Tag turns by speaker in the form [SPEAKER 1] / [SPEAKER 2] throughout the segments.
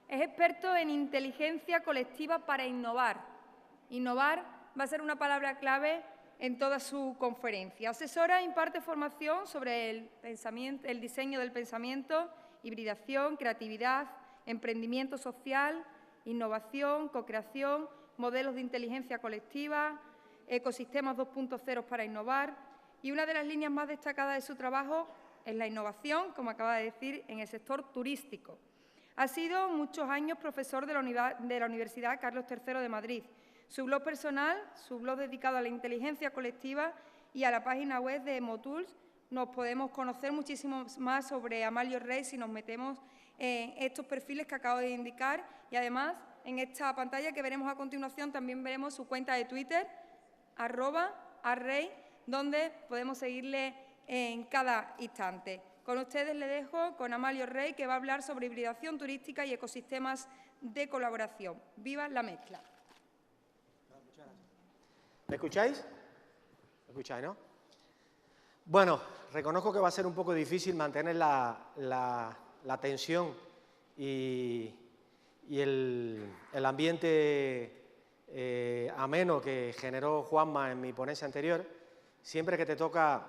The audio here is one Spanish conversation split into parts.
[SPEAKER 1] Es experto en inteligencia colectiva para innovar. Innovar va a ser una palabra clave en toda su conferencia. Asesora e imparte formación sobre el diseño del pensamiento, hibridación, creatividad, emprendimiento social, innovación, co-creación, modelos de inteligencia colectiva, ecosistemas 2.0 para innovar. Y una de las líneas más destacadas de su trabajo es la innovación, como acaba de decir, en el sector turístico. Ha sido muchos años profesor de la Universidad Carlos III de Madrid. Su blog personal, su blog dedicado a la inteligencia colectiva y a la página web de Motools, nos podemos conocer muchísimo más sobre Amalio Rey si nos metemos en estos perfiles que acabo de indicar. Y además, en esta pantalla que veremos a continuación, también veremos su cuenta de Twitter, @arrey, donde podemos seguirle en cada instante. Con ustedes le dejo con Amalio Rey, que va a hablar sobre hibridación turística y ecosistemas de colaboración. ¡Viva la mezcla!
[SPEAKER 2] ¿Me escucháis? ¿Me escucháis, no? Bueno, reconozco que va a ser un poco difícil mantener la tensión y el ambiente ameno que generó Juanma en mi ponencia anterior. Siempre que te toca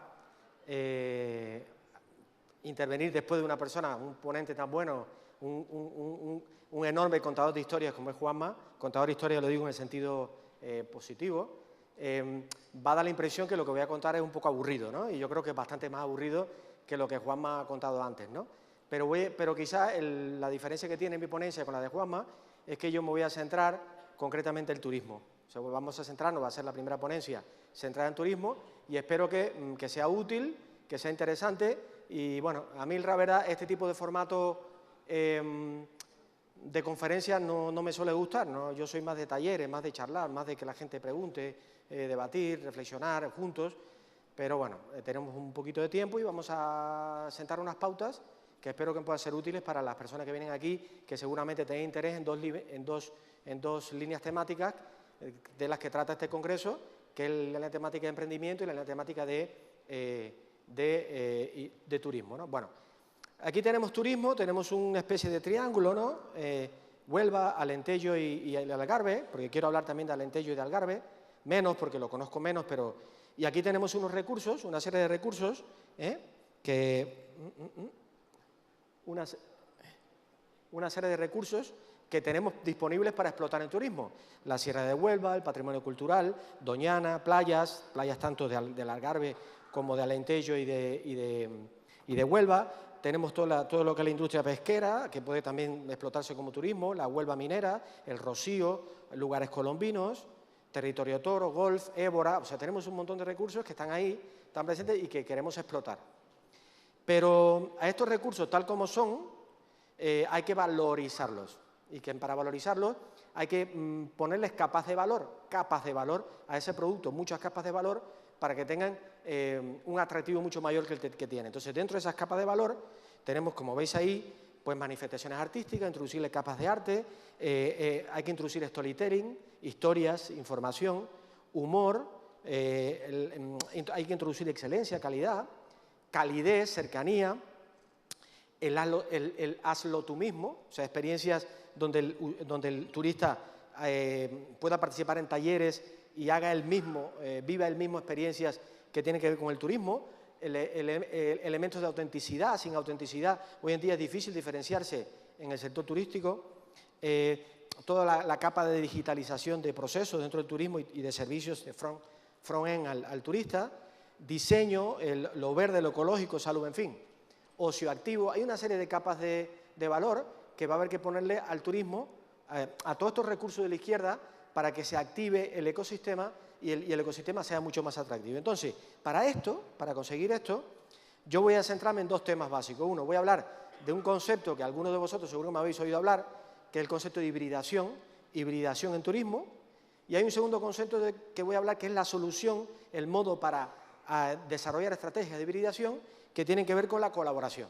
[SPEAKER 2] intervenir después de una persona, un ponente tan bueno, un enorme contador de historias como es Juanma, contador de historias lo digo en el sentido positivo, va a dar la impresión que lo que voy a contar es un poco aburrido, ¿no? Y yo creo que es bastante más aburrido que lo que Juanma ha contado antes, ¿no? Pero quizás la diferencia que tiene mi ponencia con la de Juanma es que yo me voy a centrar concretamente en el turismo. O sea, vamos a centrarnos, va a ser la primera ponencia centrada en turismo y espero que sea útil, que sea interesante y, bueno, a mí la verdad este tipo de formato de conferencias no me suele gustar, ¿no? Yo soy más de talleres, más de charlar, más de que la gente pregunte, debatir, reflexionar juntos, pero bueno, tenemos un poquito de tiempo y vamos a sentar unas pautas que espero que puedan ser útiles para las personas que vienen aquí, que seguramente tienen interés en dos líneas temáticas de las que trata este congreso, que es la temática de emprendimiento y la temática de turismo, ¿no? Bueno, aquí tenemos turismo, tenemos una especie de triángulo, ¿no? Huelva, Alentejo y el Algarve, porque quiero hablar también de Alentejo y de Algarve, menos porque lo conozco menos, pero... Y aquí tenemos unos recursos, una serie de recursos, una serie de recursos que tenemos disponibles para explotar en turismo. La Sierra de Huelva, el patrimonio cultural, Doñana, playas tanto del Algarve como de Alentejo y de Huelva. Tenemos todo lo que es la industria pesquera, que puede también explotarse como turismo, la Huelva minera, el Rocío, lugares colombinos, territorio toro, golf, Évora. O sea, tenemos un montón de recursos que están ahí, están presentes y que queremos explotar. Pero a estos recursos, tal como son, hay que valorizarlos. Y que para valorizarlos hay que ponerles capas de valor a ese producto, muchas capas de valor, para que tengan un atractivo mucho mayor que el que tiene. Entonces, dentro de esas capas de valor, tenemos, como veis ahí, pues manifestaciones artísticas, introducirle capas de arte, hay que introducir storytelling, historias, información, humor, hay que introducir excelencia, calidad, calidez, cercanía, el hazlo tú mismo, o sea, experiencias donde el turista pueda participar en talleres y haga viva él mismo experiencias que tienen que ver con el turismo, elementos de autenticidad. Sin autenticidad, hoy en día es difícil diferenciarse en el sector turístico. Toda la capa de digitalización de procesos dentro del turismo y de servicios de front-end al turista, diseño, lo verde, lo ecológico, salud, en fin, ocio activo. Hay una serie de capas de valor que va a haber que ponerle al turismo, a todos estos recursos de la izquierda, para que se active el ecosistema y el ecosistema sea mucho más atractivo. Entonces, para conseguir esto, yo voy a centrarme en dos temas básicos. Uno, voy a hablar de un concepto que algunos de vosotros seguro me habéis oído hablar, que es el concepto de hibridación en turismo. Y hay un segundo concepto que voy a hablar, que es la solución, el modo para desarrollar estrategias de hibridación que tienen que ver con la colaboración.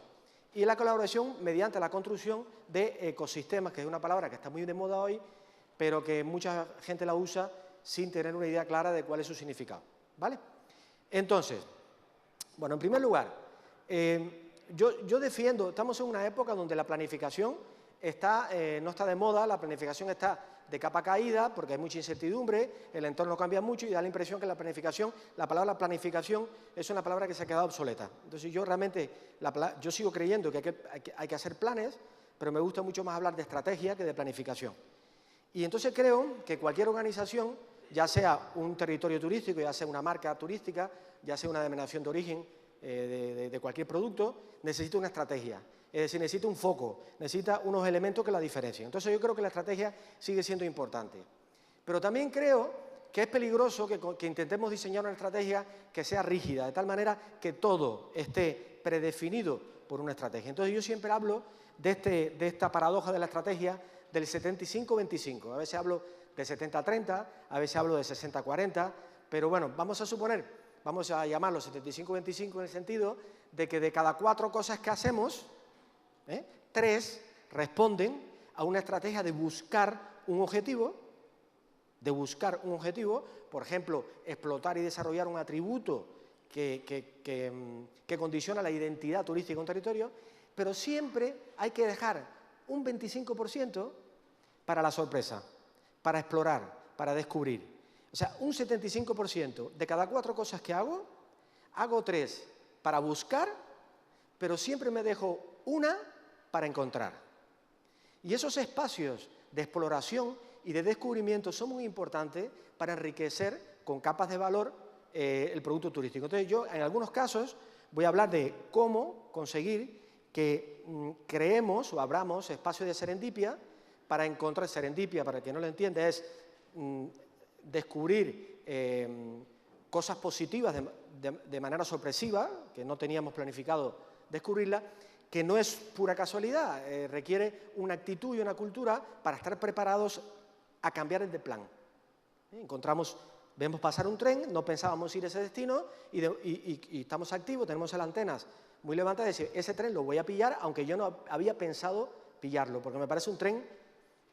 [SPEAKER 2] Y la colaboración mediante la construcción de ecosistemas, que es una palabra que está muy de moda hoy, pero que mucha gente la usa sin tener una idea clara de cuál es su significado, ¿vale? Entonces, bueno, en primer lugar, yo defiendo, estamos en una época donde la planificación no está de moda, la planificación está de capa caída porque hay mucha incertidumbre, el entorno cambia mucho y da la impresión que la palabra planificación es una palabra que se ha quedado obsoleta. Entonces yo realmente, yo sigo creyendo que hay que hacer planes, pero me gusta mucho más hablar de estrategia que de planificación. Y entonces creo que cualquier organización, ya sea un territorio turístico, ya sea una marca turística, ya sea una denominación de origen de cualquier producto, necesita una estrategia. Es decir, necesita un foco, necesita unos elementos que la diferencien. Entonces yo creo que la estrategia sigue siendo importante. Pero también creo que es peligroso que intentemos diseñar una estrategia que sea rígida, de tal manera que todo esté predefinido por una estrategia. Entonces yo siempre hablo de esta paradoja de la estrategia del 75-25. A veces hablo de 70-30, a veces hablo de 60-40, pero bueno, vamos a llamarlo 75-25 en el sentido de que de cada 4 cosas que hacemos, 3 responden a una estrategia de buscar un objetivo, por ejemplo, explotar y desarrollar un atributo que condiciona la identidad turística de un territorio, pero siempre hay que dejar un 25% para la sorpresa, para explorar, para descubrir. O sea, un 75% de cada 4 cosas que hago 3 para buscar, pero siempre me dejo una para encontrar. Y esos espacios de exploración y de descubrimiento son muy importantes para enriquecer con capas de valor el producto turístico. Entonces yo, en algunos casos, voy a hablar de cómo conseguir que creemos o abramos espacios de serendipia para encontrar serendipia, para el que no lo entiende, es descubrir cosas positivas de manera sorpresiva, que no teníamos planificado descubrirla, que no es pura casualidad, requiere una actitud y una cultura para estar preparados a cambiar el de plan. Vemos pasar un tren, no pensábamos ir a ese destino y estamos activos, tenemos las antenas muy levantadas y decir, ese tren lo voy a pillar, aunque yo no había pensado pillarlo, porque me parece un tren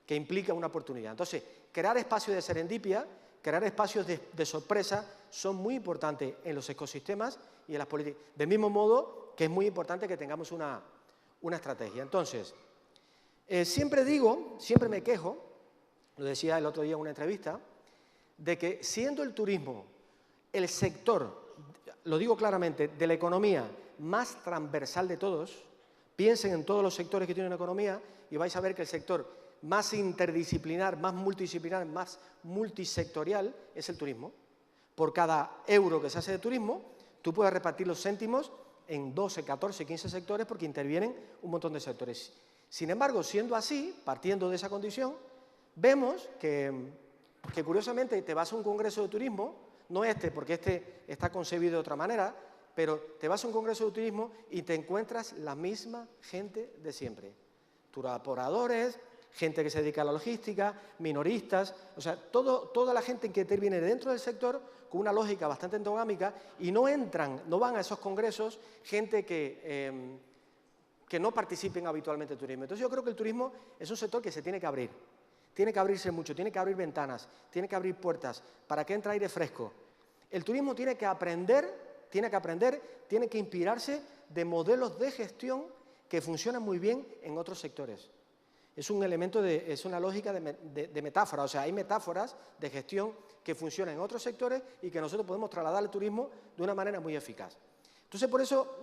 [SPEAKER 2] que implica una oportunidad. Entonces, crear espacios de serendipia, crear espacios de sorpresa son muy importantes en los ecosistemas y en las políticas. Del mismo modo que es muy importante que tengamos una estrategia. Entonces, siempre me quejo, lo decía el otro día en una entrevista, de que siendo el turismo el sector, lo digo claramente, de la economía más transversal de todos, piensen en todos los sectores que tiene una economía y vais a ver que el sector más interdisciplinar, más multidisciplinar, más multisectorial es el turismo. Por cada euro que se hace de turismo, tú puedes repartir los céntimos en 12, 14, 15 sectores porque intervienen un montón de sectores. Sin embargo, siendo así, partiendo de esa condición, vemos que curiosamente te vas a un congreso de turismo, no porque este está concebido de otra manera, pero te vas a un congreso de turismo y te encuentras la misma gente de siempre. Turoperadores, gente que se dedica a la logística, minoristas, o sea, toda la gente que interviene dentro del sector con una lógica bastante endogámica y no van a esos congresos gente que no participen habitualmente en turismo. Entonces yo creo que el turismo es un sector que se tiene que abrir. Tiene que abrirse mucho, tiene que abrir ventanas, tiene que abrir puertas para que entre aire fresco. El turismo tiene que aprender, tiene que inspirarse de modelos de gestión que funcionan muy bien en otros sectores. Es un elemento, es una lógica de metáfora, o sea, hay metáforas de gestión que funcionan en otros sectores y que nosotros podemos trasladar al turismo de una manera muy eficaz. Entonces, por eso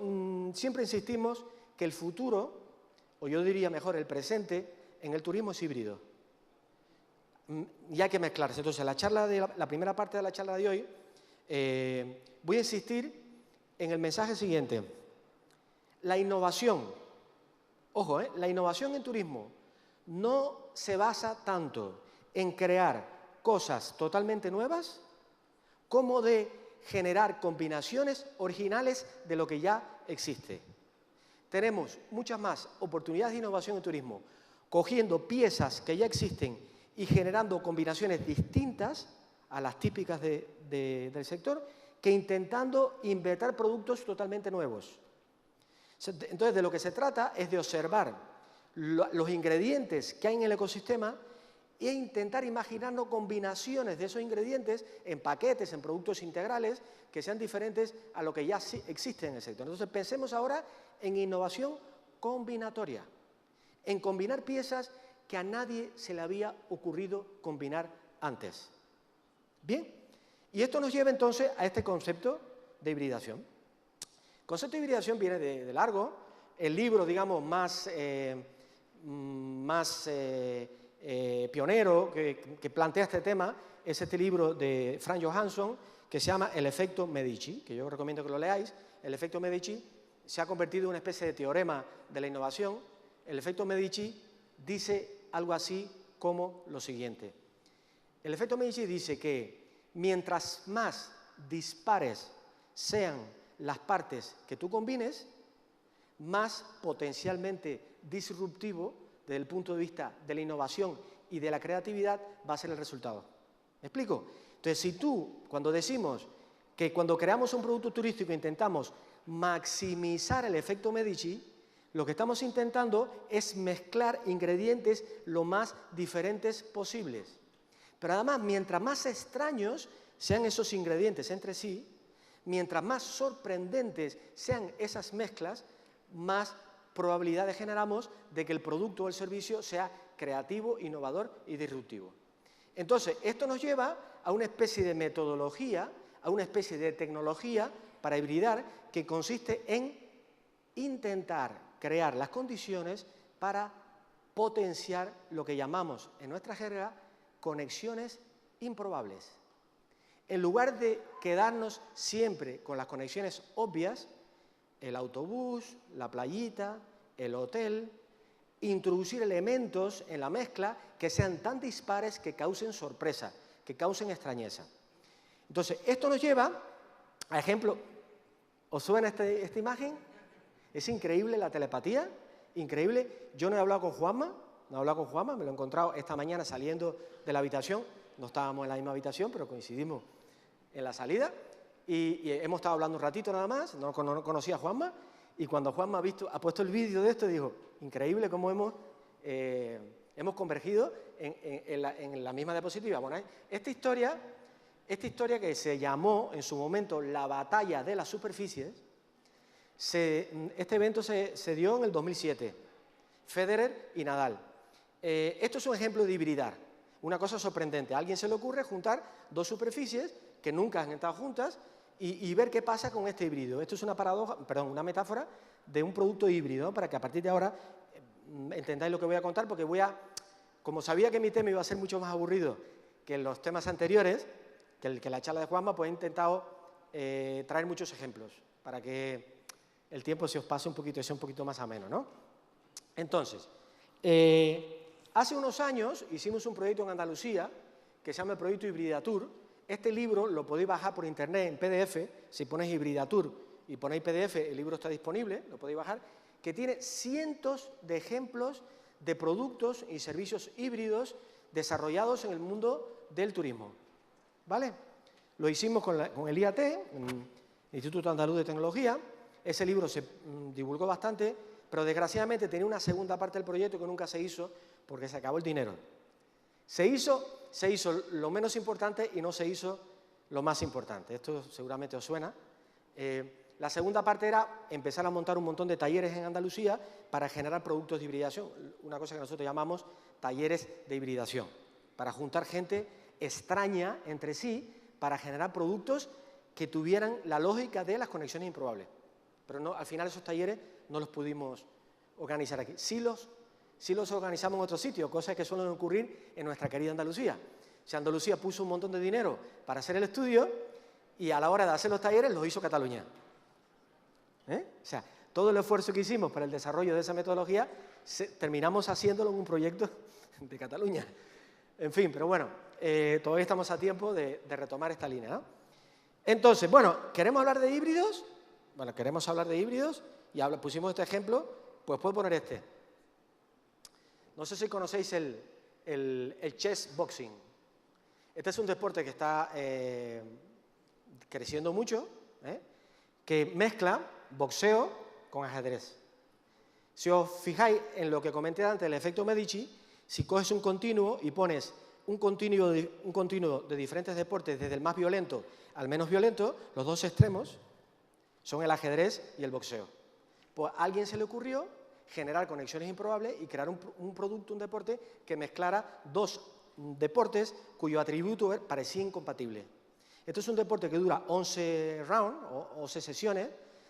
[SPEAKER 2] siempre insistimos que el futuro, o yo diría mejor el presente, en el turismo es híbrido. Y hay que mezclarse. Entonces, la primera parte de la charla de hoy, voy a insistir en el mensaje siguiente. La innovación, ojo, la innovación en turismo no se basa tanto en crear cosas totalmente nuevas como de generar combinaciones originales de lo que ya existe. Tenemos muchas más oportunidades de innovación en turismo cogiendo piezas que ya existen y generando combinaciones distintas a las típicas del sector que intentando inventar productos totalmente nuevos. Entonces, de lo que se trata es de observar los ingredientes que hay en el ecosistema e intentar imaginarnos combinaciones de esos ingredientes en paquetes, en productos integrales que sean diferentes a lo que ya existe en el sector. Entonces, pensemos ahora en innovación combinatoria. en combinar piezas que a nadie se le había ocurrido combinar antes. Bien, y esto nos lleva entonces a este concepto de hibridación. El concepto de hibridación viene de largo. El libro, digamos, más pionero que plantea este tema es este libro de Frank Johansson, que se llama El efecto Medici, que yo recomiendo que lo leáis. El efecto Medici se ha convertido en una especie de teorema de la innovación. El efecto Medici dice algo así como lo siguiente. El efecto Medici dice que mientras más dispares sean las partes que tú combines, más potencialmente disruptivo desde el punto de vista de la innovación y de la creatividad va a ser el resultado. ¿Me explico? Entonces, si tú, cuando decimos que cuando creamos un producto turístico intentamos maximizar el efecto Medici, lo que estamos intentando es mezclar ingredientes lo más diferentes posibles. Pero además, mientras más extraños sean esos ingredientes entre sí, mientras más sorprendentes sean esas mezclas, más probabilidades generamos de que el producto o el servicio sea creativo, innovador y disruptivo. Entonces, esto nos lleva a una especie de metodología, a una especie de tecnología para hibridar que consiste en intentar crear las condiciones para potenciar lo que llamamos en nuestra jerga conexiones improbables. En lugar de quedarnos siempre con las conexiones obvias, el autobús, la playita, el hotel, introducir elementos en la mezcla que sean tan dispares que causen sorpresa, que causen extrañeza. Entonces, esto nos lleva a ejemplo. ¿Os suena esta imagen? Es increíble la telepatía, increíble. Yo no he hablado con Juanma, me lo he encontrado esta mañana saliendo de la habitación. No estábamos en la misma habitación, pero coincidimos en la salida. Y hemos estado hablando un ratito nada más, no conocía a Juanma. Y cuando Juanma ha puesto el vídeo de esto, dijo, increíble cómo hemos convergido en la misma diapositiva. Bueno, esta historia que se llamó en su momento la batalla de las superficies, este evento se dio en el 2007, Federer y Nadal. Esto es un ejemplo de hibridar, una cosa sorprendente. A alguien se le ocurre juntar dos superficies que nunca han estado juntas y ver qué pasa con este híbrido. Esto es una metáfora de un producto híbrido, ¿no? Para que a partir de ahora entendáis lo que voy a contar, porque como sabía que mi tema iba a ser mucho más aburrido que los temas anteriores, que la charla de Juanma, pues he intentado traer muchos ejemplos para que el tiempo se os pase un poquito, sea un poquito más ameno, ¿no? Entonces, hace unos años hicimos un proyecto en Andalucía que se llama el proyecto Hibridatur. Este libro lo podéis bajar por internet en PDF, si ponéis Hibridatur y ponéis PDF, el libro está disponible, lo podéis bajar, que tiene cientos de ejemplos de productos y servicios híbridos desarrollados en el mundo del turismo. ¿Vale? Lo hicimos con el IAT, el Instituto Andaluz de Tecnología. Ese libro se divulgó bastante, pero desgraciadamente tenía una segunda parte del proyecto que nunca se hizo porque se acabó el dinero. Se hizo lo menos importante y no se hizo lo más importante. Esto seguramente os suena. La segunda parte era empezar a montar un montón de talleres en Andalucía para generar productos de hibridación, una cosa que nosotros llamamos talleres de hibridación, para juntar gente extraña entre sí para generar productos que tuvieran la lógica de las conexiones improbables. Pero no, al final esos talleres no los pudimos organizar aquí. Sí los organizamos en otros sitios, cosas que suelen ocurrir en nuestra querida Andalucía. O sea, Andalucía puso un montón de dinero para hacer el estudio y a la hora de hacer los talleres los hizo Cataluña. O sea, todo el esfuerzo que hicimos para el desarrollo de esa metodología terminamos haciéndolo en un proyecto de Cataluña. En fin, pero bueno, todavía estamos a tiempo de retomar esta línea, ¿no? Entonces, bueno, ¿queremos hablar de híbridos? Bueno, queremos hablar de híbridos y pusimos este ejemplo, pues puedo poner este. No sé si conocéis el chess boxing. Este es un deporte que está creciendo mucho, que mezcla boxeo con ajedrez. Si os fijáis en lo que comenté antes, el efecto Medici, si coges un continuo y pones un continuo de diferentes deportes, desde el más violento al menos violento, los dos extremos son el ajedrez y el boxeo. Pues a alguien se le ocurrió generar conexiones improbables y crear un producto, un deporte que mezclara dos deportes cuyo atributo parecía incompatible. Esto es un deporte que dura 11 rounds, o 11 sesiones,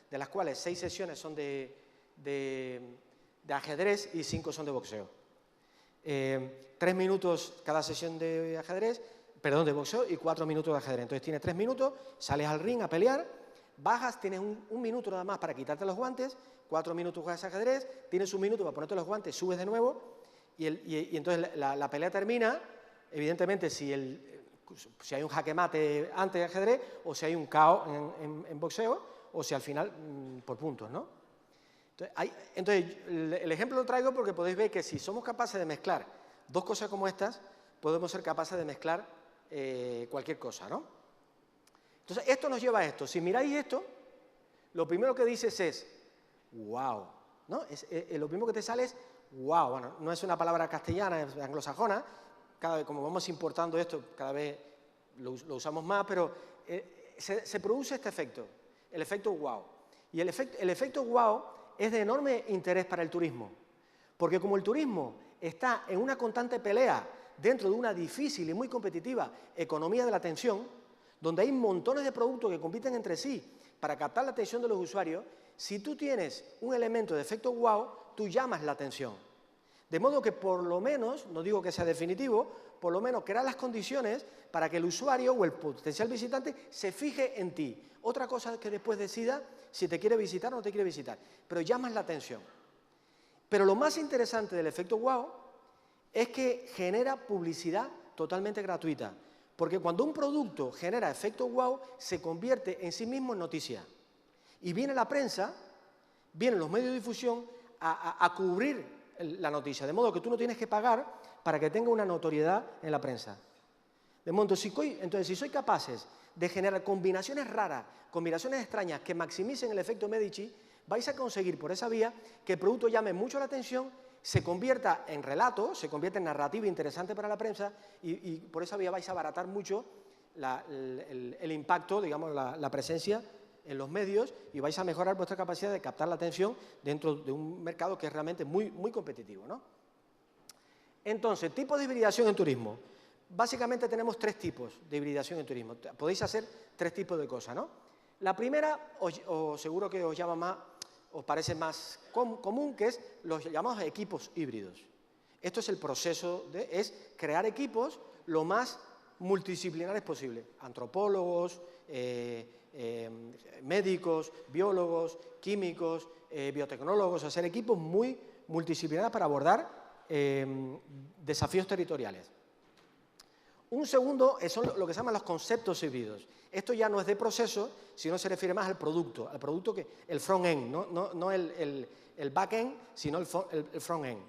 [SPEAKER 2] de las cuales 6 sesiones son de ajedrez y 5 son de boxeo. 3 minutos cada sesión de boxeo y 4 minutos de ajedrez. Entonces tienes 3 minutos, sales al ring a pelear, bajas, tienes un minuto nada más para quitarte los guantes, 4 minutos juegas ajedrez, tienes un minuto para ponerte los guantes, subes de nuevo y entonces la pelea termina, evidentemente si hay un jaque mate antes de ajedrez o si hay un KO en boxeo o si al final por puntos, ¿no? Entonces el ejemplo lo traigo porque podéis ver que si somos capaces de mezclar dos cosas como estas, podemos ser capaces de mezclar cualquier cosa, ¿no? Entonces esto nos lleva a esto. Si miráis esto, lo primero que dices es wow, ¿no? Lo primero que te sale es wow. Bueno, no es una palabra castellana, es anglosajona. Cada vez, como vamos importando esto, cada vez lo usamos más, pero se produce este efecto, el efecto wow. Y el efecto wow es de enorme interés para el turismo, porque como el turismo está en una constante pelea dentro de una difícil y muy competitiva economía de la atención, donde hay montones de productos que compiten entre sí para captar la atención de los usuarios, si tú tienes un elemento de efecto wow, tú llamas la atención. De modo que por lo menos, no digo que sea definitivo, por lo menos crea las condiciones para que el usuario o el potencial visitante se fije en ti. Otra cosa es que después decida si te quiere visitar o no te quiere visitar, pero llamas la atención. Pero lo más interesante del efecto wow es que genera publicidad totalmente gratuita, porque cuando un producto genera efecto wow, se convierte en sí mismo en noticia. Y viene la prensa, vienen los medios de difusión a cubrir la noticia, de modo que tú no tienes que pagar para que tenga una notoriedad en la prensa. De modo, entonces, si sois capaces de generar combinaciones raras, combinaciones extrañas que maximicen el efecto Medici, vais a conseguir por esa vía que el producto llame mucho la atención, se convierta en relato, se convierta en narrativa interesante para la prensa y por esa vía vais a abaratar mucho el impacto, digamos, la presencia en los medios y vais a mejorar vuestra capacidad de captar la atención dentro de un mercado que es realmente muy, muy competitivo, ¿no? Entonces, tipos de hibridación en turismo. Básicamente tenemos 3 tipos de hibridación en turismo. Podéis hacer 3 tipos de cosas, ¿no? La primera, os seguro que os llama más, os parece más común, que es los llamados equipos híbridos. Esto es el proceso es crear equipos lo más multidisciplinares posible. Antropólogos, médicos, biólogos, químicos, biotecnólogos, hacer equipos muy multidisciplinares para abordar desafíos territoriales. Un segundo son lo que se llaman los conceptos híbridos. Esto ya no es de proceso, sino se refiere más al producto que el front-end, no el back-end, sino el front-end.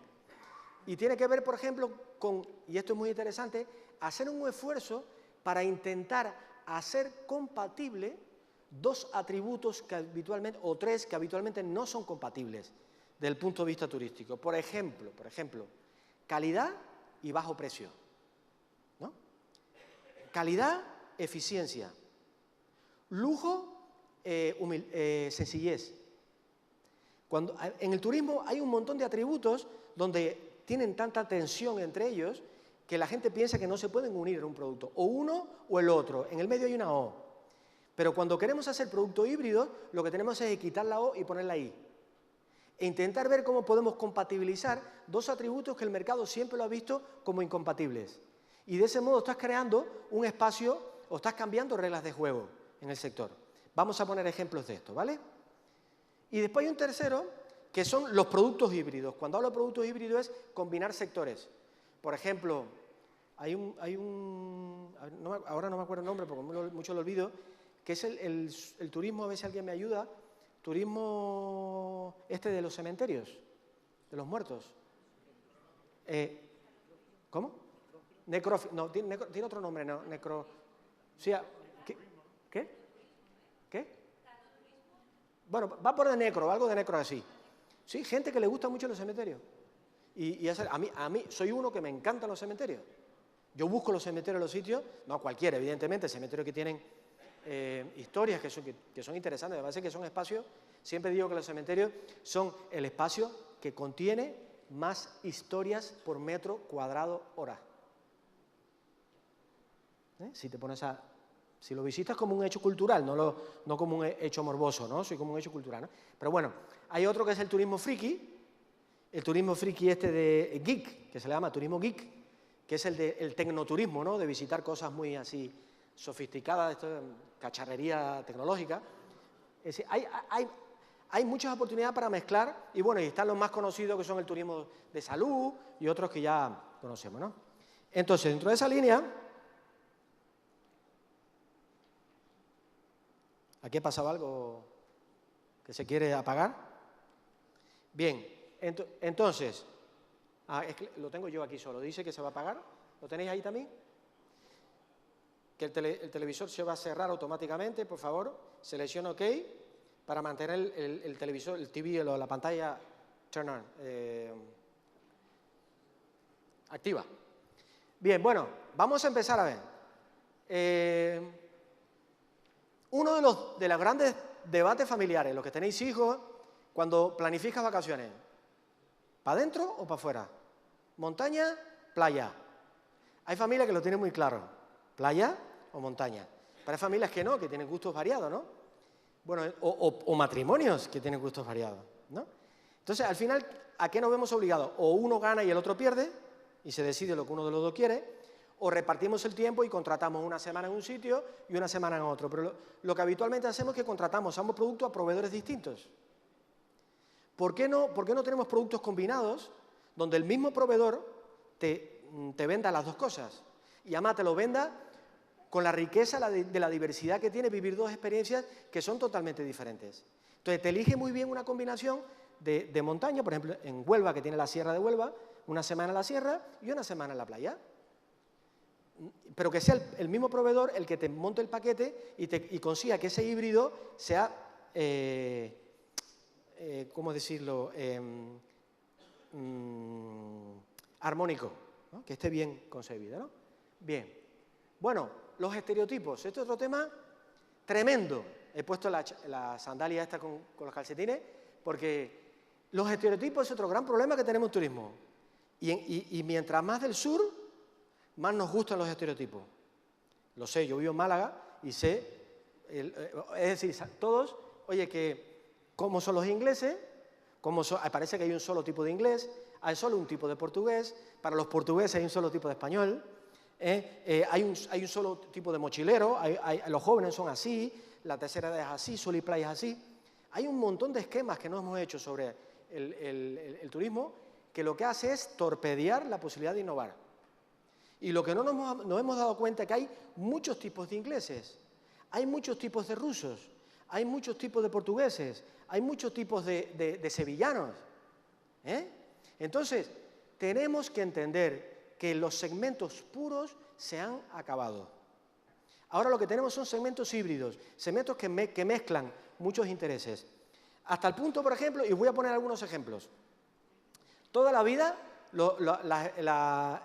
[SPEAKER 2] Y tiene que ver, por ejemplo, con, y esto es muy interesante, hacer un esfuerzo para intentar hacer compatible 2 atributos que habitualmente, o 3 que habitualmente no son compatibles desde el punto de vista turístico. Por ejemplo, calidad y bajo precio, ¿no? Calidad, eficiencia. Lujo, sencillez. En el turismo hay un montón de atributos donde tienen tanta tensión entre ellos que la gente piensa que no se pueden unir en un producto, o uno o el otro, en el medio hay una O. Pero cuando queremos hacer producto híbrido, lo que tenemos es quitar la O y poner la I. E intentar ver cómo podemos compatibilizar 2 atributos que el mercado siempre lo ha visto como incompatibles. Y de ese modo estás creando un espacio o estás cambiando reglas de juego en el sector. Vamos a poner ejemplos de esto, ¿vale? Y después hay un tercero, que son los productos híbridos. Cuando hablo de productos híbridos es combinar sectores. Por ejemplo, ahora no me acuerdo el nombre porque mucho lo olvido, que es el turismo, a ver si alguien me ayuda, turismo de los cementerios, de los muertos. ¿Cómo? No, tiene otro nombre, no, Sí, ¿Qué? Bueno, va por de necro, algo de necro así. Sí, gente que le gusta mucho los cementerios. A mí soy uno que me encantan los cementerios. Yo busco los cementerios en los sitios, no cualquiera, evidentemente, cementerios que tienen historias que son interesantes, me parece que son espacios, siempre digo que los cementerios son el espacio que contiene más historias por metro cuadrado hora. Si te pones si lo visitas como un hecho cultural, no como un hecho morboso, ¿no? Soy como un hecho cultural, ¿no? Pero bueno, hay otro que es el turismo friki, de geek, que se le llama turismo geek, que es el tecnoturismo, ¿no? De visitar cosas muy así sofisticadas, esto, cacharrería tecnológica. Es decir, hay muchas oportunidades para mezclar y bueno, y están los más conocidos que son el turismo de salud y otros que ya conocemos, ¿no? Entonces, dentro de esa línea, ¿aquí ha pasado algo que se quiere apagar? Bien, entonces, es que lo tengo yo aquí solo, dice que se va a apagar, ¿lo tenéis ahí también? Que el televisor se va a cerrar automáticamente, por favor, selecciona OK para mantener el televisor, el TV, la pantalla turn on, activa. Bien, bueno, vamos a empezar a ver. Uno de los grandes debates familiares, los que tenéis hijos, cuando planificas vacaciones, ¿para adentro o para afuera? ¿Montaña, playa? Hay familias que lo tienen muy claro, playa o montaña. Pero hay familias que no, que tienen gustos variados, ¿no? Bueno, o matrimonios que tienen gustos variados, ¿no? Entonces, al final, ¿a qué nos vemos obligados? O uno gana y el otro pierde, y se decide lo que uno de los dos quiere, o repartimos el tiempo y contratamos una semana en un sitio y una semana en otro. Pero lo que habitualmente hacemos es que contratamos ambos productos a proveedores distintos. ¿Por qué no tenemos productos combinados donde el mismo proveedor te venda las dos cosas? Y además te lo venda con la riqueza de la diversidad que tiene vivir dos experiencias que son totalmente diferentes. Entonces, te elige muy bien una combinación de montaña, por ejemplo, en Huelva, que tiene la Sierra de Huelva, una semana en la sierra y una semana en la playa. Pero que sea el mismo proveedor el que te monte el paquete y consiga que ese híbrido sea, ¿cómo decirlo?, armónico, ¿no? Que esté bien concebido, ¿no? Bien. Bueno, los estereotipos. Este es otro tema tremendo. He puesto la sandalia esta con los calcetines porque los estereotipos es otro gran problema que tenemos en turismo. Y mientras más del sur, más nos gustan los estereotipos. Lo sé, yo vivo en Málaga y sé, es decir, todos, oye, que cómo son los ingleses, parece que hay un solo tipo de inglés, hay solo un tipo de portugués, para los portugueses hay un solo tipo de español, hay un solo tipo de mochilero, los jóvenes son así, la tercera edad es así, sol y playa es así. Hay un montón de esquemas que no hemos hecho sobre el turismo que lo que hace es torpedear la posibilidad de innovar. Y lo que no nos hemos dado cuenta es que hay muchos tipos de ingleses, hay muchos tipos de rusos, hay muchos tipos de portugueses, hay muchos tipos de sevillanos. Entonces, tenemos que entender que los segmentos puros se han acabado. Ahora lo que tenemos son segmentos híbridos, segmentos que mezclan muchos intereses. Hasta el punto, por ejemplo, y voy a poner algunos ejemplos. Toda la vida,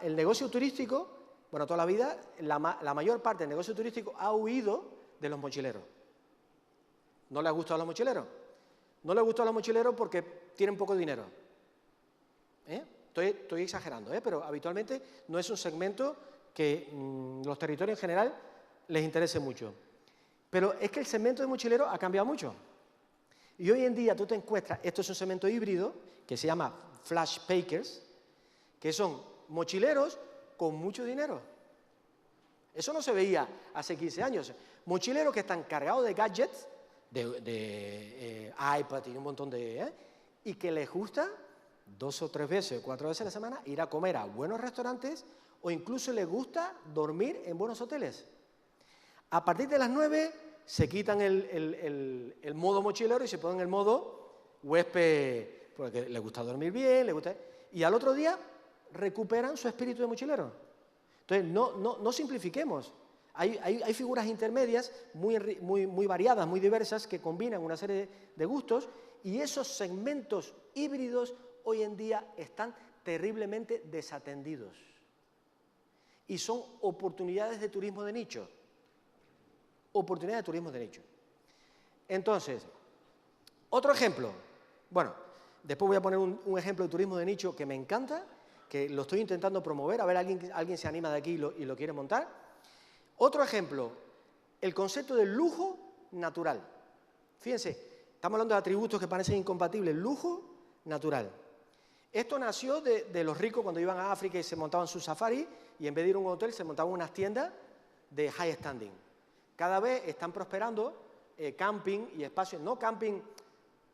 [SPEAKER 2] el negocio turístico, bueno, toda la vida, la mayor parte del negocio turístico ha huido de los mochileros. ¿No les ha gustado a los mochileros? No les gusta a los mochileros porque tienen poco dinero. Estoy exagerando, pero habitualmente no es un segmento que los territorios en general les interese mucho. Pero es que el segmento de mochileros ha cambiado mucho. Y hoy en día tú te encuentras, esto es un segmento híbrido que se llama flash packers, que son mochileros con mucho dinero. Eso no se veía hace 15 años. Mochileros que están cargados de gadgets, de iPad y un montón de... y que les gusta 2 o 3 veces o 4 veces a la semana ir a comer a buenos restaurantes o incluso les gusta dormir en buenos hoteles. A partir de las 9 se quitan el modo mochilero y se ponen el modo huésped, porque les gusta dormir bien, y al otro día recuperan su espíritu de mochilero. Entonces, no simplifiquemos. Hay figuras intermedias muy variadas, muy diversas, que combinan una serie de gustos, y esos segmentos híbridos hoy en día están terriblemente desatendidos. Y son oportunidades de turismo de nicho. Oportunidades de turismo de nicho. Entonces, otro ejemplo. Bueno, Después voy a poner un ejemplo de turismo de nicho que me encanta, que lo estoy intentando promover, a ver, alguien se anima de aquí y lo quiere montar. Otro ejemplo, el concepto del lujo natural. Fíjense, estamos hablando de atributos que parecen incompatibles, lujo natural. Esto nació de los ricos cuando iban a África y se montaban sus safaris y en vez de ir a un hotel se montaban unas tiendas de high standing. Cada vez están prosperando camping y espacios, no camping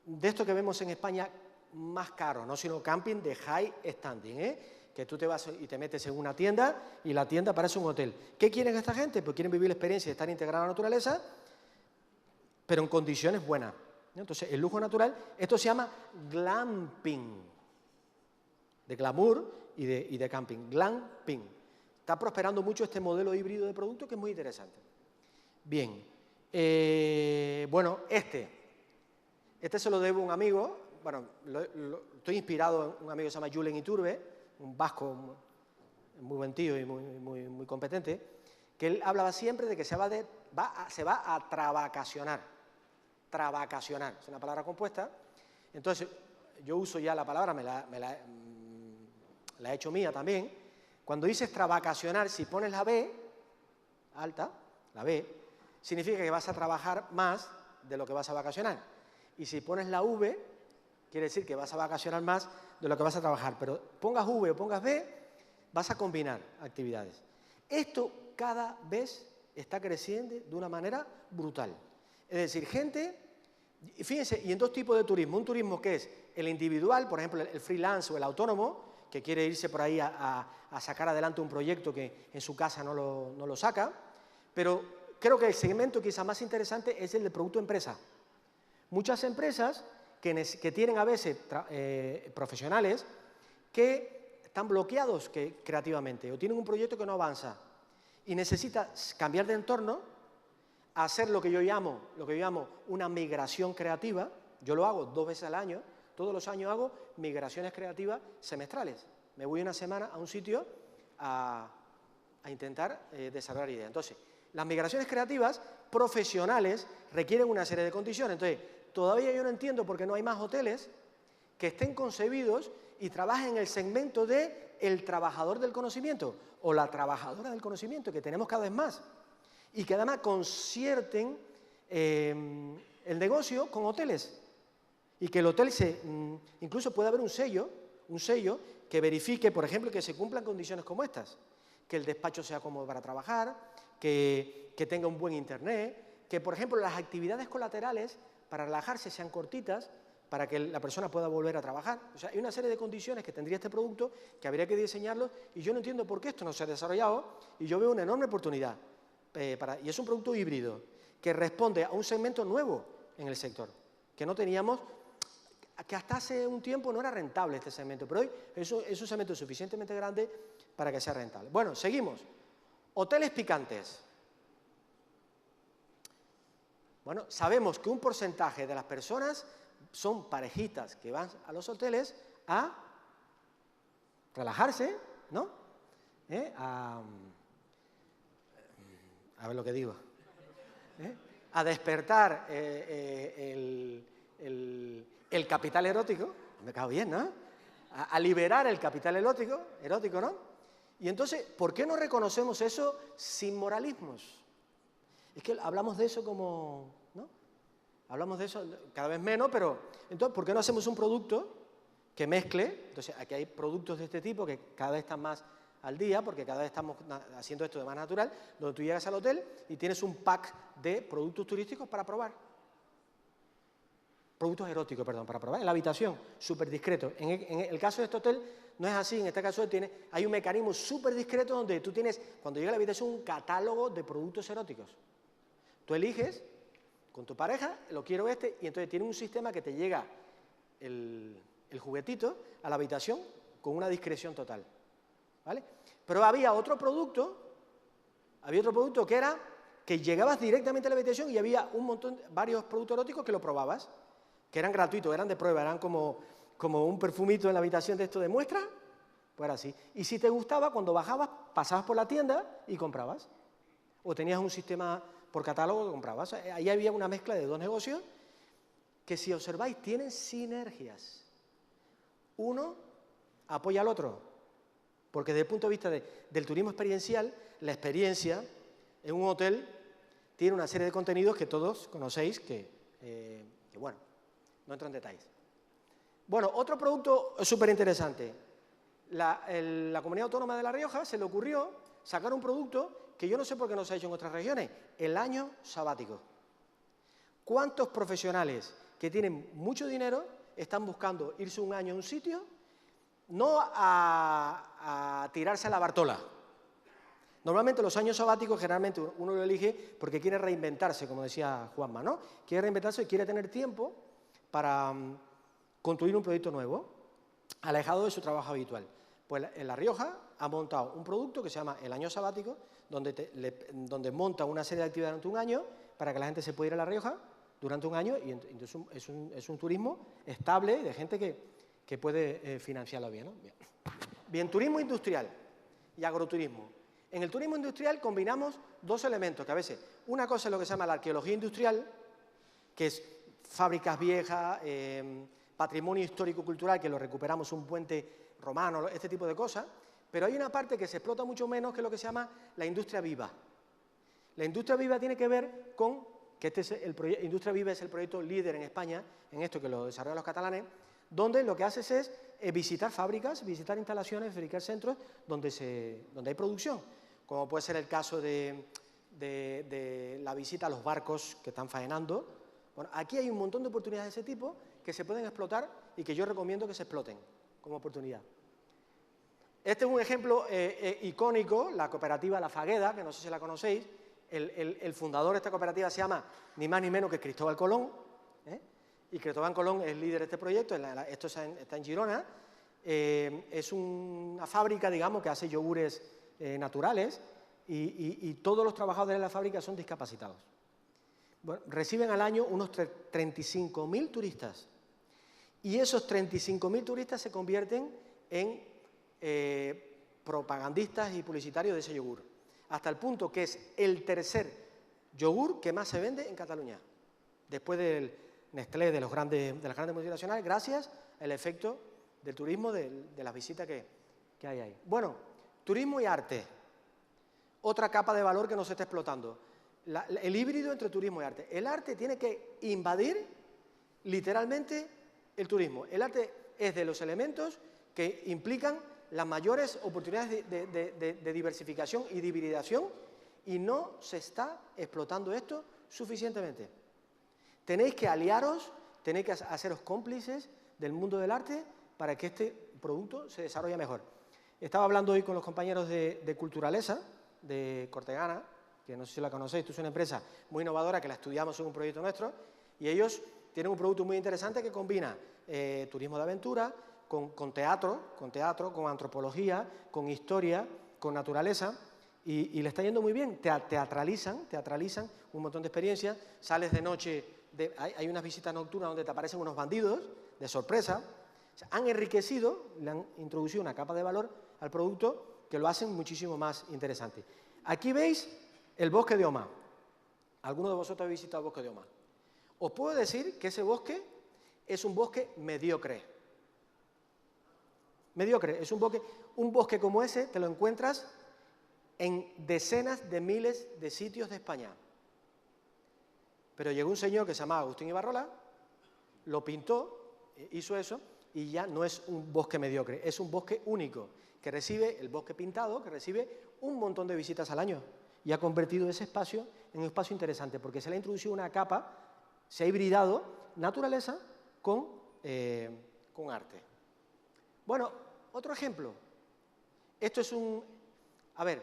[SPEAKER 2] de esto que vemos en España más caro, no, sino camping de high standing, que tú te vas y te metes en una tienda y la tienda parece un hotel. ¿Qué quieren esta gente? Pues quieren vivir la experiencia de estar integrada a la naturaleza, pero en condiciones buenas. Entonces, el lujo natural, esto se llama glamping, de glamour y de camping, glamping. Está prosperando mucho este modelo híbrido de producto que es muy interesante. Bien, bueno, este se lo debo a un amigo, bueno, estoy inspirado en un amigo que se llama Julen Iturbe, un vasco muy buen tío y muy competente, que él hablaba siempre de que se va a travacacionar. Travacacionar, es una palabra compuesta. Entonces, yo uso ya la palabra, la he hecho mía también. Cuando dices travacacionar, si pones la B, alta, la B, significa que vas a trabajar más de lo que vas a vacacionar. Y si pones la V, quiere decir que vas a vacacionar más de lo que vas a trabajar. Pero pongas V o pongas B, vas a combinar actividades. Esto cada vez está creciendo de una manera brutal. Es decir, gente, fíjense, y en dos tipos de turismo. Un turismo que es el individual, por ejemplo, el freelance o el autónomo, que quiere irse por ahí a sacar adelante un proyecto que en su casa no lo saca. Pero creo que el segmento quizá más interesante es el de producto empresa. Muchas empresas que tienen a veces profesionales que están bloqueados creativamente o tienen un proyecto que no avanza y necesita cambiar de entorno, hacer lo que yo llamo una migración creativa. Yo lo hago 2 veces al año, todos los años hago migraciones creativas semestrales. Me voy una semana a un sitio a intentar desarrollar ideas. Entonces, las migraciones creativas profesionales requieren una serie de condiciones. Entonces, todavía yo no entiendo por qué no hay más hoteles que estén concebidos y trabajen en el segmento del trabajador del conocimiento o la trabajadora del conocimiento, que tenemos cada vez más, y que además concierten el negocio con hoteles y que el hotel incluso puede haber un sello que verifique, por ejemplo, que se cumplan condiciones como estas, que el despacho sea cómodo para trabajar, que tenga un buen internet, que, por ejemplo, las actividades colaterales para relajarse sean cortitas, para que la persona pueda volver a trabajar. O sea, hay una serie de condiciones que tendría este producto que habría que diseñarlo y yo no entiendo por qué esto no se ha desarrollado y yo veo una enorme oportunidad. Y es un producto híbrido que responde a un segmento nuevo en el sector, que no teníamos, que hasta hace un tiempo no era rentable este segmento, pero hoy es un segmento suficientemente grande para que sea rentable. Bueno, seguimos. Hoteles picantes. Bueno, sabemos que un porcentaje de las personas son parejitas que van a los hoteles a relajarse, ¿no? A ver lo que digo. A despertar el capital erótico, me cago bien, ¿no? A liberar el capital erótico, ¿no? Y entonces, ¿por qué no reconocemos eso sin moralismos? Es que hablamos de eso como, ¿no? Hablamos de eso cada vez menos, pero entonces, ¿por qué no hacemos un producto que mezcle? Entonces, aquí hay productos de este tipo que cada vez están más al día, porque cada vez estamos haciendo esto de manera natural, donde tú llegas al hotel y tienes un pack de productos turísticos para probar. Productos eróticos, perdón, para probar en la habitación, súper discreto. En el caso de este hotel no es así, en este caso hay un mecanismo súper discreto donde tú tienes, cuando llega a la habitación, un catálogo de productos eróticos. Tú eliges con tu pareja, lo quiero y entonces tiene un sistema que te llega el juguetito a la habitación con una discreción total, ¿vale? Pero había otro producto que era que llegabas directamente a la habitación y había varios productos eróticos que lo probabas, que eran gratuitos, eran de prueba, eran como un perfumito en la habitación de esto de muestra, pues era así. Y si te gustaba, cuando bajabas, pasabas por la tienda y comprabas. O tenías un sistema por catálogo que comprabas. Ahí había una mezcla de dos negocios que, si observáis, tienen sinergias. uno apoya al otro, porque desde el punto de vista del turismo experiencial, la experiencia en un hotel tiene una serie de contenidos que todos conocéis, que bueno, no entro en detalles. Bueno, otro producto súper interesante. La Comunidad Autónoma de La Rioja se le ocurrió sacar un producto que yo no sé por qué no se ha hecho en otras regiones, el año sabático. ¿Cuántos profesionales que tienen mucho dinero están buscando irse un año a un sitio, no a tirarse a la Bartola? Normalmente los años sabáticos generalmente uno lo elige porque quiere reinventarse, como decía Juanma, ¿no? Quiere reinventarse y quiere tener tiempo para construir un proyecto nuevo, alejado de su trabajo habitual. Pues en La Rioja ha montado un producto que se llama el año sabático, donde monta una serie de actividades durante un año para que la gente se pueda ir a La Rioja durante un año, y entonces es un turismo estable de gente que puede financiarlo bien, ¿no? Bien, turismo industrial y agroturismo. En el turismo industrial combinamos dos elementos, que a veces, una cosa es lo que se llama la arqueología industrial, que es fábricas viejas, patrimonio histórico-cultural, que lo recuperamos, un puente romano, este tipo de cosas, pero hay una parte que se explota mucho menos, que es lo que se llama la industria viva. La industria viva tiene que ver con, que Industria Viva es el proyecto líder en España, en esto que lo desarrollan los catalanes, donde lo que haces es visitar fábricas, visitar instalaciones, verificar centros donde hay producción, como puede ser el caso de la visita a los barcos que están faenando. Bueno, aquí hay un montón de oportunidades de ese tipo que se pueden explotar y que yo recomiendo que se exploten como oportunidad. Este es un ejemplo icónico, la cooperativa La Fagueda, que no sé si la conocéis. El fundador de esta cooperativa se llama ni más ni menos que Cristóbal Colón, y Cristóbal Colón es el líder de este proyecto. Esto está en Girona. Es una fábrica, digamos, que hace yogures naturales, y todos los trabajadores de la fábrica son discapacitados. Bueno, reciben al año unos 35.000 turistas, y esos 35.000 turistas se convierten en propagandistas y publicitarios de ese yogur, hasta el punto que es el tercer yogur que más se vende en Cataluña, después del Nestlé, de las grandes multinacionales, gracias al efecto del turismo, de las visitas que hay ahí. Bueno, turismo y arte, otra capa de valor que no se está explotando. El híbrido entre turismo y arte. El arte tiene que invadir literalmente el turismo. El arte es de los elementos que implican las mayores oportunidades de diversificación y de hibridación, y no se está explotando esto suficientemente. Tenéis que aliaros, tenéis que haceros cómplices del mundo del arte para que este producto se desarrolle mejor. Estaba hablando hoy con los compañeros de Culturalesa, de Cortegana, que no sé si la conocéis, esto es una empresa muy innovadora que la estudiamos en un proyecto nuestro, y ellos tienen un producto muy interesante que combina turismo de aventura con teatro, con antropología, con historia, con naturaleza, y le está yendo muy bien. Teatralizan un montón de experiencias. Sales de noche, hay unas visitas nocturnas donde te aparecen unos bandidos de sorpresa. O sea, han enriquecido, le han introducido una capa de valor al producto que lo hacen muchísimo más interesante. Aquí veis el bosque de Omá. ¿Alguno de vosotros habéis visitado el bosque de Omá? Os puedo decir que ese bosque es un bosque mediocre. Mediocre, es un bosque como ese te lo encuentras en decenas de miles de sitios de España. Pero llegó un señor que se llamaba Agustín Ibarrola, lo pintó, hizo eso, y ya no es un bosque mediocre, es un bosque único, que recibe, el bosque pintado, que recibe un montón de visitas al año, y ha convertido ese espacio en un espacio interesante, porque se le ha introducido una capa, se ha hibridado naturaleza con arte. Bueno, otro ejemplo. Esto es a ver,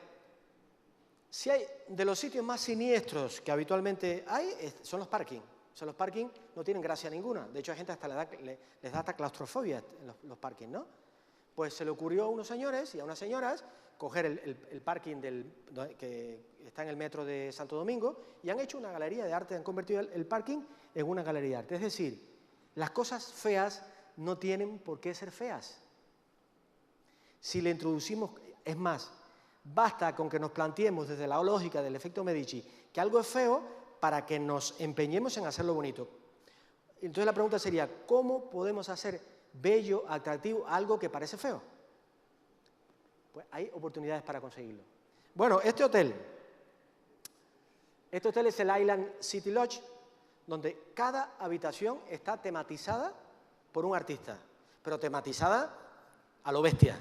[SPEAKER 2] si hay de los sitios más siniestros que habitualmente hay, son los parkings. O sea, los parkings no tienen gracia ninguna. De hecho, a gente hasta les da hasta claustrofobia en los parkings, ¿no? Pues se le ocurrió a unos señores y a unas señoras coger el parking que está en el metro de Santo Domingo, y han hecho una galería de arte, han convertido el parking en una galería de arte. Es decir, las cosas feas no tienen por qué ser feas. Si le introducimos, es más, basta con que nos planteemos desde la lógica del efecto Medici que algo es feo para que nos empeñemos en hacerlo bonito. Entonces la pregunta sería, ¿cómo podemos hacer bello, atractivo, algo que parece feo. Pues hay oportunidades para conseguirlo. Bueno, este hotel es el Island City Lodge, donde cada habitación está tematizada por un artista, pero tematizada a lo bestia,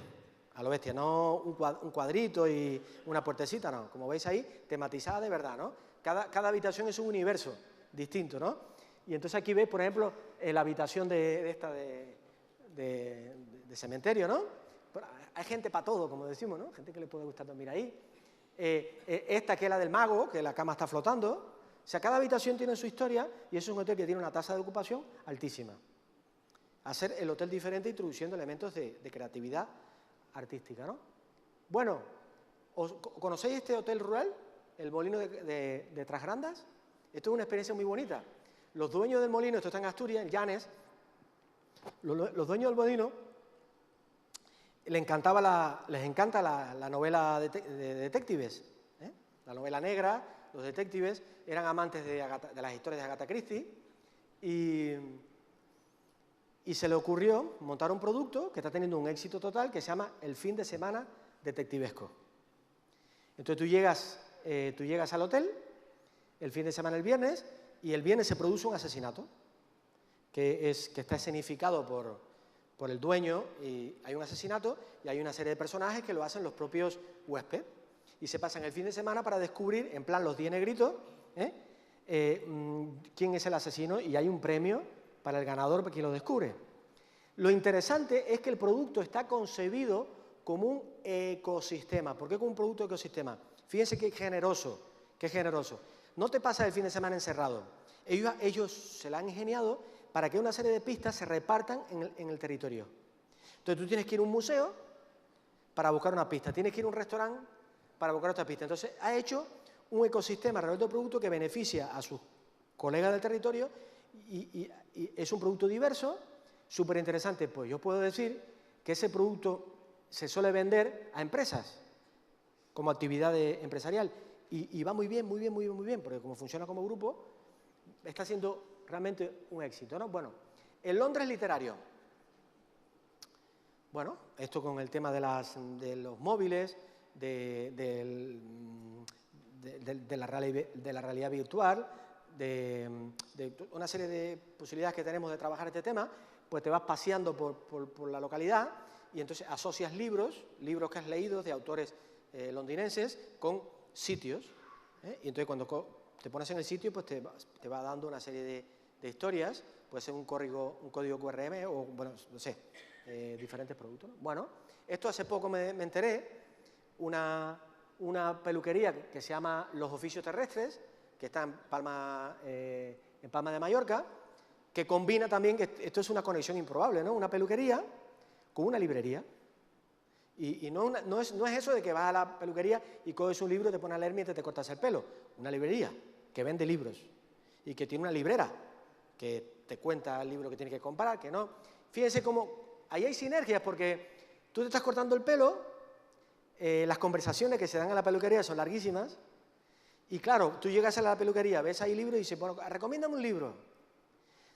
[SPEAKER 2] no un cuadrito y una puertecita, no, como veis ahí, tematizada de verdad, ¿no? Cada habitación es un universo distinto, ¿no? Y entonces aquí veis, por ejemplo, la habitación de cementerio, ¿no? Bueno, hay gente para todo, como decimos, ¿no? Gente que le puede gustar dormir ahí. Esta que es la del mago, que la cama está flotando. O sea, cada habitación tiene su historia y es un hotel que tiene una tasa de ocupación altísima. Hacer el hotel diferente introduciendo elementos de creatividad artística, ¿no? Bueno, ¿conocéis este hotel rural? El molino de Trasgrandas. Esto es una experiencia muy bonita. Los dueños del molino, esto está en Asturias, en Llanes, los dueños del molino les encanta la novela de detectives, ¿eh? La novela negra, los detectives, eran amantes de las historias de Agatha Christie y se le ocurrió montar un producto que está teniendo un éxito total que se llama el fin de semana detectivesco. Entonces tú llegas al hotel el fin de semana el viernes y el viernes se produce un asesinato que está escenificado por el dueño y hay un asesinato y hay una serie de personajes que lo hacen los propios huéspedes y se pasan el fin de semana para descubrir, en plan los 10 negritos, quién es el asesino y hay un premio para el ganador, para quien lo descubre. Lo interesante es que el producto está concebido como un ecosistema. ¿Por qué como un producto ecosistema? Fíjense qué generoso, qué generoso. No te pasas el fin de semana encerrado. Ellos se la han ingeniado para que una serie de pistas se repartan en el territorio. Entonces tú tienes que ir a un museo para buscar una pista, tienes que ir a un restaurante para buscar otra pista. Entonces ha hecho un ecosistema alrededor del producto que beneficia a sus colegas del territorio y es un producto diverso, súper interesante. Pues yo puedo decir que ese producto se suele vender a empresas como actividad empresarial y va muy bien, porque como funciona como grupo, está siendo realmente un éxito, ¿no? Bueno, el Londres literario. Bueno, esto con el tema de los móviles, de la realidad virtual, de una serie de posibilidades que tenemos de trabajar este tema, pues te vas paseando por la localidad y entonces asocias libros que has leído de autores londinenses con sitios, ¿eh? Y entonces cuando te pones en el sitio, pues te va dando una serie de historias, puede ser un código QRM o, bueno, no sé, diferentes productos, ¿no? Bueno, esto hace poco me enteré, una peluquería que se llama Los Oficios Terrestres, que está en Palma de Mallorca, que combina también, que esto es una conexión improbable, ¿no? Una peluquería con una librería. Y no es eso de que vas a la peluquería y coges un libro y te pones a leer mientras te cortas el pelo. Una librería que vende libros y que tiene una librera que te cuenta el libro que tienes que comprar, que no. Fíjense cómo ahí hay sinergias porque tú te estás cortando el pelo, las conversaciones que se dan en la peluquería son larguísimas y claro, tú llegas a la peluquería, ves ahí libros y dices, bueno, recomiéndame un libro.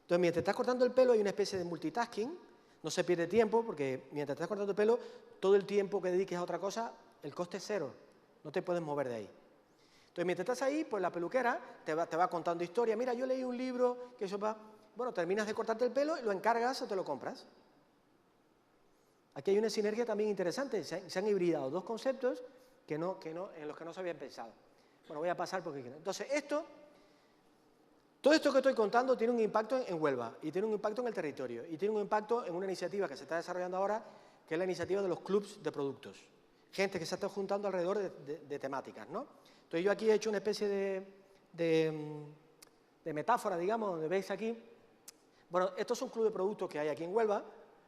[SPEAKER 2] Entonces, mientras te estás cortando el pelo hay una especie de multitasking, no se pierde tiempo porque mientras te estás cortando el pelo, todo el tiempo que dediques a otra cosa, el coste es cero, no te puedes mover de ahí. Entonces, mientras estás ahí, pues la peluquera te va contando historias. Mira, yo leí un libro que eso va... Bueno, terminas de cortarte el pelo y lo encargas o te lo compras. Aquí hay una sinergia también interesante. Se han hibridado dos conceptos en los que no se habían pensado. Bueno, voy a pasar porque... Entonces, todo esto que estoy contando tiene un impacto en Huelva y tiene un impacto en el territorio y tiene un impacto en una iniciativa que se está desarrollando ahora, que es la iniciativa de los clubs de productos. Gente que se está juntando alrededor de temáticas, ¿no? Entonces yo aquí he hecho una especie de metáfora, digamos, donde veis aquí. Bueno, esto es un club de productos que hay aquí en Huelva.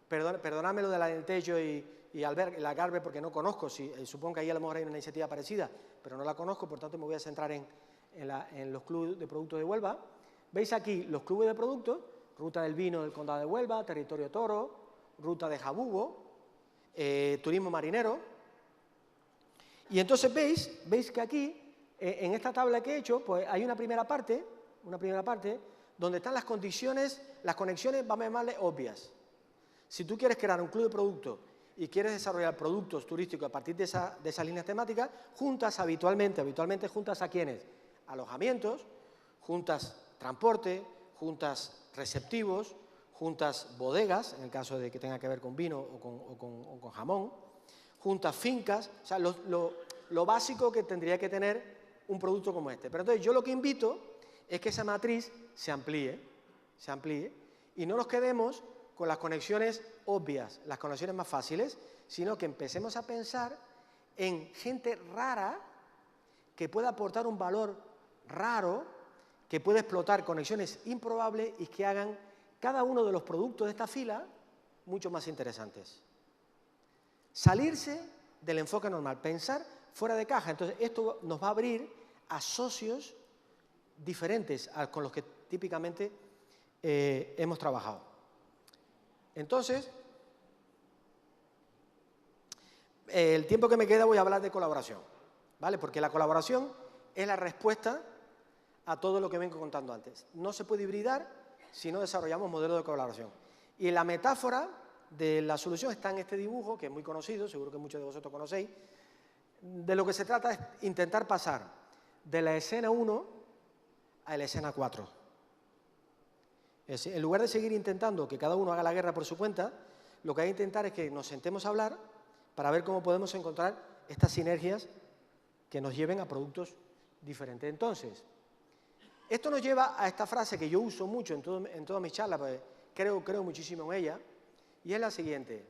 [SPEAKER 2] Perdonadme lo del Alentejo y Algarve porque no conozco. Supongo que ahí a lo mejor hay una iniciativa parecida, pero no la conozco, por tanto me voy a centrar en los clubes de productos de Huelva. Veis aquí los clubes de productos, Ruta del Vino del Condado de Huelva, Territorio Toro, Ruta de Jabugo, Turismo Marinero. Y entonces veis que aquí, en esta tabla que he hecho, pues hay una primera parte donde están las conexiones, vamos a llamarle obvias. Si tú quieres crear un club de productos y quieres desarrollar productos turísticos a partir de esas líneas temáticas, juntas habitualmente juntas ¿a quiénes? Alojamientos, juntas transporte, juntas receptivos, juntas bodegas, en el caso de que tenga que ver con vino o con jamón, juntas fincas, o sea, lo básico que tendría que tener un producto como este. Pero entonces yo lo que invito es que esa matriz se amplíe y no nos quedemos con las conexiones obvias, las conexiones más fáciles, sino que empecemos a pensar en gente rara que pueda aportar un valor raro, que pueda explotar conexiones improbables y que hagan cada uno de los productos de esta fila mucho más interesantes. Salirse del enfoque normal, pensar fuera de caja. Entonces, esto nos va a abrir a socios diferentes con los que típicamente hemos trabajado. Entonces, el tiempo que me queda voy a hablar de colaboración, ¿vale? Porque la colaboración es la respuesta a todo lo que vengo contando antes. No se puede hibridar si no desarrollamos modelos de colaboración. Y la metáfora de la solución está en este dibujo, que es muy conocido, seguro que muchos de vosotros conocéis. De lo que se trata es intentar pasar de la escena 1 a la escena 4. Es decir, en lugar de seguir intentando que cada uno haga la guerra por su cuenta, lo que hay que intentar es que nos sentemos a hablar para ver cómo podemos encontrar estas sinergias que nos lleven a productos diferentes. Entonces, esto nos lleva a esta frase que yo uso mucho en todas mis charlas, porque creo muchísimo en ella, y es la siguiente.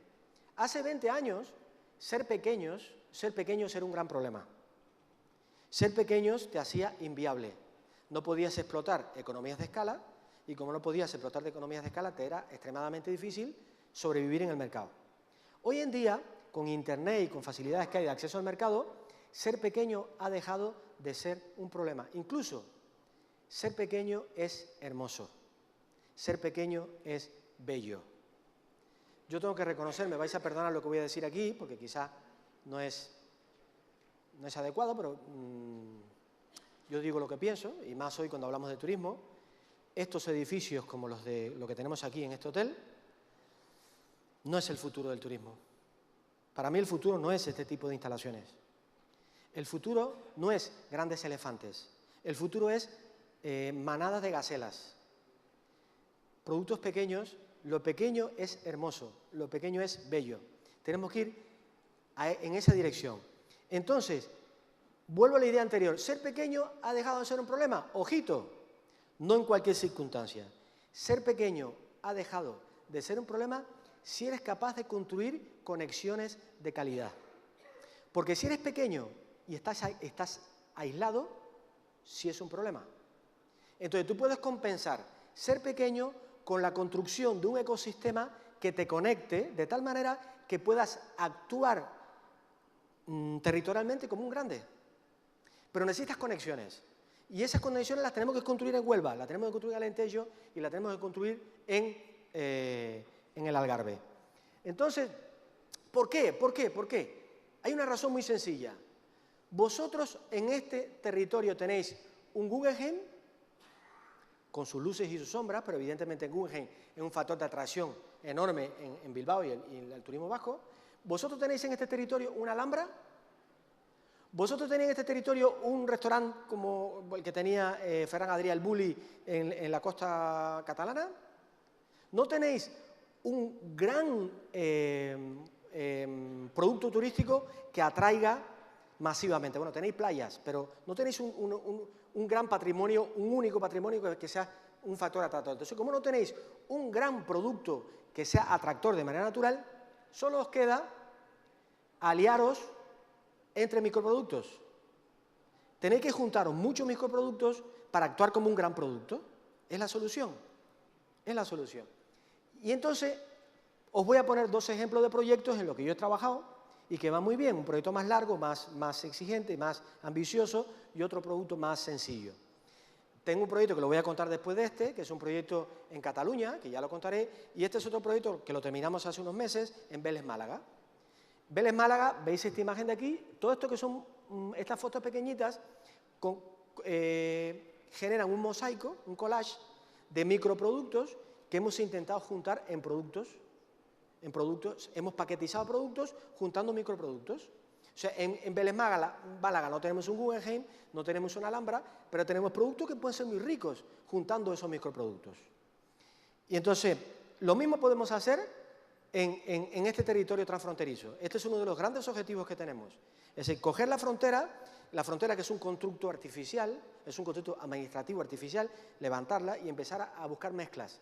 [SPEAKER 2] Hace 20 años, ser pequeños era un gran problema. Ser pequeños te hacía inviable. No podías explotar economías de escala, y como no podías explotar de economías de escala, te era extremadamente difícil sobrevivir en el mercado. Hoy en día, con Internet y con facilidades que hay de acceso al mercado, ser pequeño ha dejado de ser un problema. Incluso, ser pequeño es hermoso. Ser pequeño es bello. Yo tengo que reconocer, me vais a perdonar lo que voy a decir aquí, porque quizá no es adecuado, pero yo digo lo que pienso, y más hoy cuando hablamos de turismo. Estos edificios, como lo que tenemos aquí en este hotel, no es el futuro del turismo. Para mí el futuro no es este tipo de instalaciones. El futuro no es grandes elefantes. El futuro es manadas de gacelas. Productos pequeños, lo pequeño es hermoso, lo pequeño es bello. Tenemos que ir en esa dirección. Entonces, vuelvo a la idea anterior. ¿Ser pequeño ha dejado de ser un problema? Ojito, no en cualquier circunstancia. Ser pequeño ha dejado de ser un problema si eres capaz de construir conexiones de calidad. Porque si eres pequeño y estás aislado, sí es un problema. Entonces, tú puedes compensar ser pequeño con la construcción de un ecosistema que te conecte de tal manera que puedas actuar territorialmente como un grande. Pero necesitas conexiones. Y esas conexiones las tenemos que construir en Huelva, las tenemos que construir en Alentejo y las tenemos que construir en el Algarve. Entonces, ¿por qué? ¿Por qué? ¿Por qué? Hay una razón muy sencilla. Vosotros en este territorio tenéis un Guggenheim, con sus luces y sus sombras, pero evidentemente el Guggenheim es un factor de atracción enorme en Bilbao y el turismo vasco. Vosotros tenéis en este territorio una Alhambra. Vosotros tenéis en este territorio un restaurante como el que tenía Ferran Adrià el Bulli en la costa catalana. ¿No tenéis un gran producto turístico que atraiga masivamente? Bueno, tenéis playas, pero no tenéis un gran patrimonio, un único patrimonio que sea un factor atractor. Entonces, como no tenéis un gran producto que sea atractor de manera natural, solo os queda aliaros entre microproductos. Tenéis que juntaros muchos microproductos para actuar como un gran producto. Es la solución. Es la solución. Y entonces, os voy a poner dos ejemplos de proyectos en los que yo he trabajado y que van muy bien. Un proyecto más largo, más exigente, más ambicioso, y otro producto más sencillo. Tengo un proyecto que lo voy a contar después de este, que es un proyecto en Cataluña, que ya lo contaré, y este es otro proyecto que lo terminamos hace unos meses en Vélez, Málaga. Vélez, Málaga, veis esta imagen de aquí, todo esto que son estas fotos pequeñitas, generan un mosaico, un collage de microproductos que hemos intentado juntar en productos en productos, hemos paquetizado productos juntando microproductos. O sea, en Vélez Málaga no tenemos un Guggenheim, no tenemos una Alhambra, pero tenemos productos que pueden ser muy ricos juntando esos microproductos. Y entonces, lo mismo podemos hacer en este territorio transfronterizo. Este es uno de los grandes objetivos que tenemos. Es decir, coger la frontera que es un constructo artificial, es un constructo administrativo artificial, levantarla y empezar a buscar mezclas.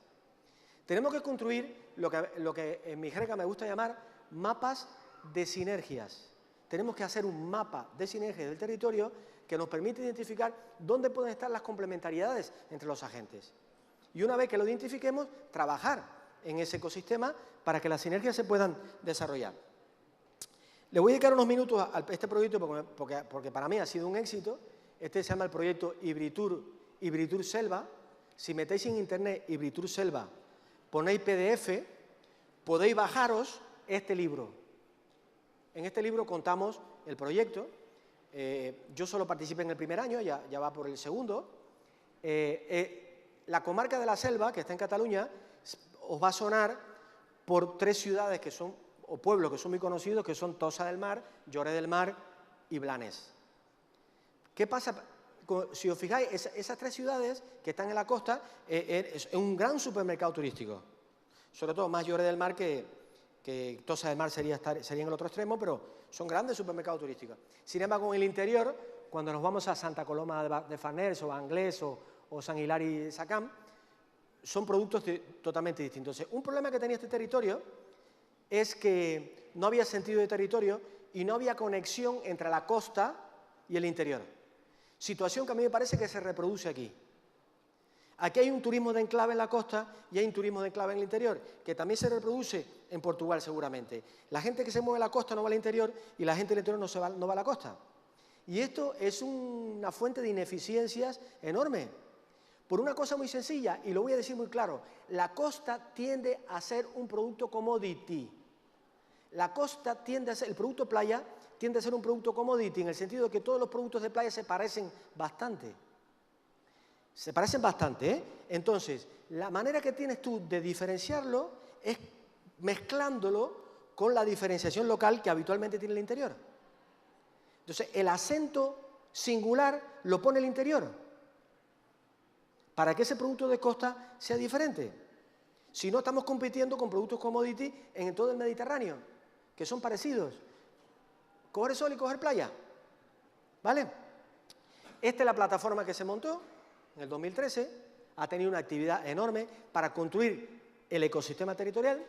[SPEAKER 2] Tenemos que construir lo que en mi jerga me gusta llamar mapas de sinergias. Tenemos que hacer un mapa de sinergias del territorio que nos permite identificar dónde pueden estar las complementariedades entre los agentes. Y una vez que lo identifiquemos, trabajar en ese ecosistema para que las sinergias se puedan desarrollar. Le voy a dedicar unos minutos a este proyecto porque para mí ha sido un éxito. Este se llama el proyecto Ibritur Selva. Si metéis en internet Ibritur Selva, ponéis PDF, podéis bajaros este libro. En este libro contamos el proyecto. Yo solo participé en el primer año, ya va por el segundo. La comarca de la Selva, que está en Cataluña, os va a sonar por 3 ciudades que son, o pueblos que son muy conocidos, que son Tossa del Mar, Lloret del Mar y Blanes. ¿Qué pasa? Si os fijáis, esas 3 ciudades que están en la costa es un gran supermercado turístico. Sobre todo más Lloret del Mar que Tossa del Mar sería en el otro extremo, pero son grandes supermercados turísticos. Sin embargo, en el interior, cuando nos vamos a Santa Coloma de Farners o Anglés o San Hilari de Sacam, son productos totalmente distintos. Un problema que tenía este territorio es que no había sentido de territorio y no había conexión entre la costa y el interior. Situación que a mí me parece que se reproduce aquí. Aquí hay un turismo de enclave en la costa y hay un turismo de enclave en el interior, que también se reproduce en Portugal seguramente. La gente que se mueve a la costa no va al interior y la gente del interior no va a la costa. Y esto es una fuente de ineficiencias enorme. Por una cosa muy sencilla, y lo voy a decir muy claro, la costa tiende a ser un producto commodity. La costa tiende a ser, el producto playa tiende a ser un producto commodity, en el sentido de que todos los productos de playa se parecen bastante. Se parecen bastante, ¿eh? Entonces, la manera que tienes tú de diferenciarlo es mezclándolo con la diferenciación local que habitualmente tiene el interior. Entonces, el acento singular lo pone el interior, para que ese producto de costa sea diferente. Si no, estamos compitiendo con productos commodity en todo el Mediterráneo, que son parecidos. Coger sol y coger playa, ¿vale? Esta es la plataforma que se montó en el 2013, ha tenido una actividad enorme para construir el ecosistema territorial.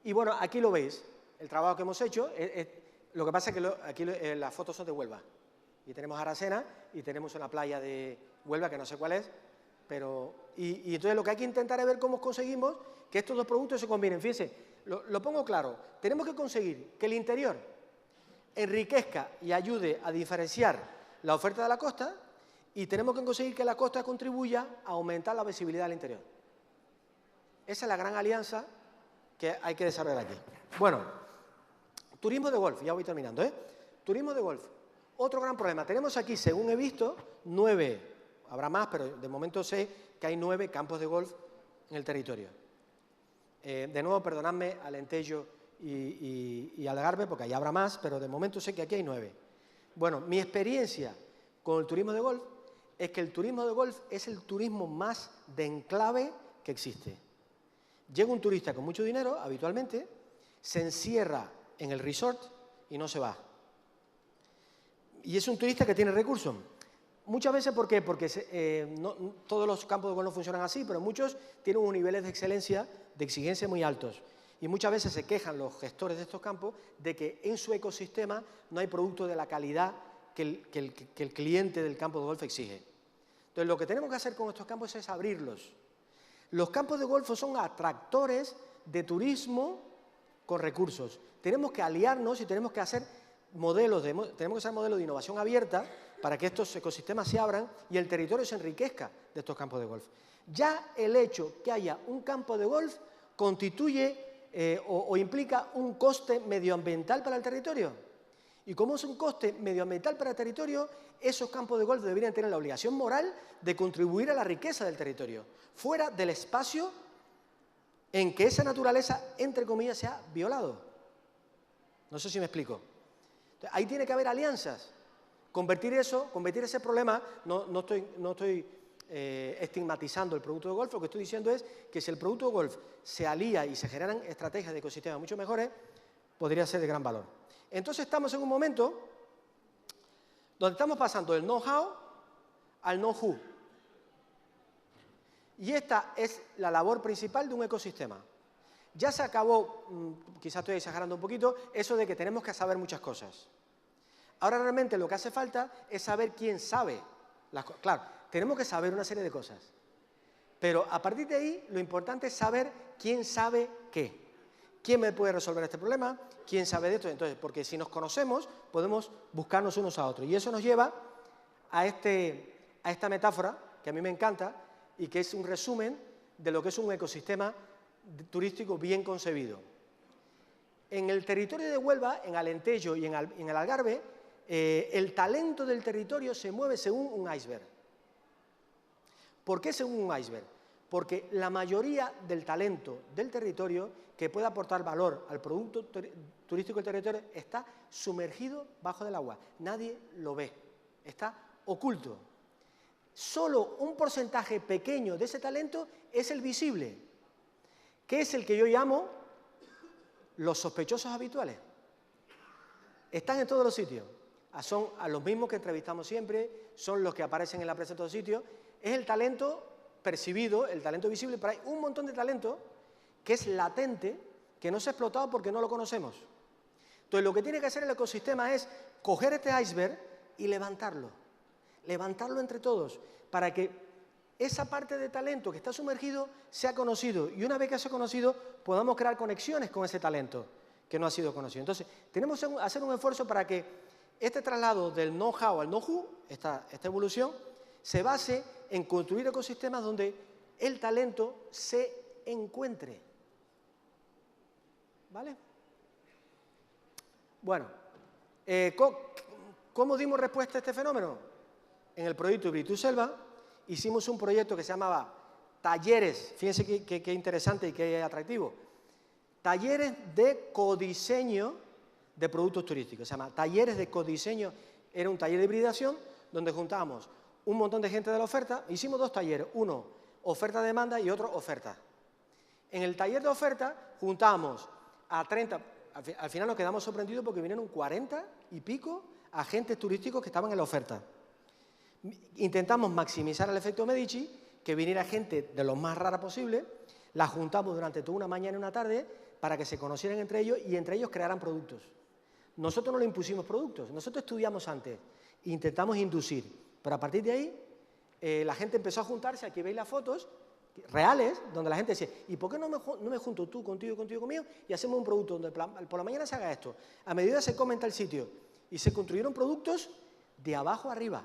[SPEAKER 2] Y bueno, aquí lo veis, el trabajo que hemos hecho. Lo que pasa es que aquí las fotos son de Huelva. Y tenemos Aracena y tenemos una playa de Huelva que no sé cuál es. Y entonces lo que hay que intentar es ver cómo conseguimos que estos dos productos se combinen. Fíjense, lo pongo claro. Tenemos que conseguir que el interior enriquezca y ayude a diferenciar la oferta de la costa, y tenemos que conseguir que la costa contribuya a aumentar la visibilidad del interior. Esa es la gran alianza que hay que desarrollar aquí. Bueno, turismo de golf, ya voy terminando, ¿eh? Turismo de golf. Otro gran problema. Tenemos aquí, según he visto, 9, habrá más, pero de momento sé que hay 9 campos de golf en el territorio. De nuevo, perdonadme a Alentejo y Algarve, porque allá habrá más, pero de momento sé que aquí hay 9. Bueno, mi experiencia con el turismo de golf es que el turismo de golf es el turismo más de enclave que existe. Llega un turista con mucho dinero, habitualmente, se encierra en el resort y no se va. Y es un turista que tiene recursos. Muchas veces, ¿por qué? Porque no todos los campos de golf no funcionan así, pero muchos tienen unos niveles de excelencia, de exigencia muy altos. Y muchas veces se quejan los gestores de estos campos de que en su ecosistema no hay producto de la calidad que el cliente del campo de golf exige. Entonces, lo que tenemos que hacer con estos campos es abrirlos. Los campos de golf son atractores de turismo con recursos. Tenemos que aliarnos y tenemos que hacer modelos de innovación abierta para que estos ecosistemas se abran y el territorio se enriquezca de estos campos de golf. Ya el hecho que haya un campo de golf constituye o implica un coste medioambiental para el territorio. Y como es un coste medioambiental para el territorio, esos campos de golf deberían tener la obligación moral de contribuir a la riqueza del territorio, fuera del espacio en que esa naturaleza, entre comillas, se ha violado. No sé si me explico. Entonces, ahí tiene que haber alianzas. Convertir ese problema, no estoy estigmatizando el producto de golf, lo que estoy diciendo es que si el producto de golf se alía y se generan estrategias de ecosistemas mucho mejores, podría ser de gran valor. Entonces estamos en un momento donde estamos pasando del know-how al know-who. Y esta es la labor principal de un ecosistema. Ya se acabó, quizás estoy exagerando un poquito, eso de que tenemos que saber muchas cosas. Ahora realmente lo que hace falta es saber quién sabe las cosas. Claro, tenemos que saber una serie de cosas. Pero a partir de ahí, lo importante es saber quién sabe qué. ¿Quién me puede resolver este problema? ¿Quién sabe de esto? Entonces, porque si nos conocemos, podemos buscarnos unos a otros. Y eso nos lleva a esta metáfora, que a mí me encanta, y que es un resumen de lo que es un ecosistema turístico bien concebido. En el territorio de Huelva, en Alentejo y en el Algarve, el talento del territorio se mueve según un iceberg. ¿Por qué según un iceberg? Porque la mayoría del talento del territorio que puede aportar valor al producto turístico del territorio está sumergido bajo del agua. Nadie lo ve, está oculto. Solo un porcentaje pequeño de ese talento es el visible, que es el que yo llamo los sospechosos habituales. Están en todos los sitios. Son a los mismos que entrevistamos siempre, son los que aparecen en la prensa en todos sitios. Es el talento percibido, el talento visible, pero hay un montón de talento que es latente, que no se ha explotado porque no lo conocemos. Entonces, lo que tiene que hacer el ecosistema es coger este iceberg y levantarlo entre todos, para que esa parte de talento que está sumergido sea conocido, y una vez que sea conocido, podamos crear conexiones con ese talento que no ha sido conocido. Entonces, tenemos que hacer un esfuerzo para que este traslado del know-how al know-who, esta evolución, se base en construir ecosistemas donde el talento se encuentre. ¿Vale? Bueno, ¿cómo dimos respuesta a este fenómeno? En el proyecto Híbrido Selva hicimos un proyecto que se llamaba Talleres, fíjense qué interesante y qué atractivo, Talleres de codiseño de productos turísticos. Se llama Talleres de codiseño, era un taller de hibridación donde juntábamos un montón de gente de la oferta. Hicimos dos talleres, uno oferta-demanda y otro oferta. En el taller de oferta juntábamos a 30, al final nos quedamos sorprendidos porque vinieron 40 y pico agentes turísticos que estaban en la oferta. Intentamos maximizar el efecto Medici, que viniera gente de lo más rara posible, la juntamos durante toda una mañana y una tarde para que se conocieran entre ellos y entre ellos crearan productos. Nosotros no le impusimos productos, nosotros estudiamos antes, intentamos inducir, pero a partir de ahí la gente empezó a juntarse, aquí veis las fotos reales, donde la gente decía, ¿y por qué no me junto tú, contigo, conmigo, y hacemos un producto donde por la mañana se haga esto? A medida se come en tal sitio, y se construyeron productos de abajo arriba.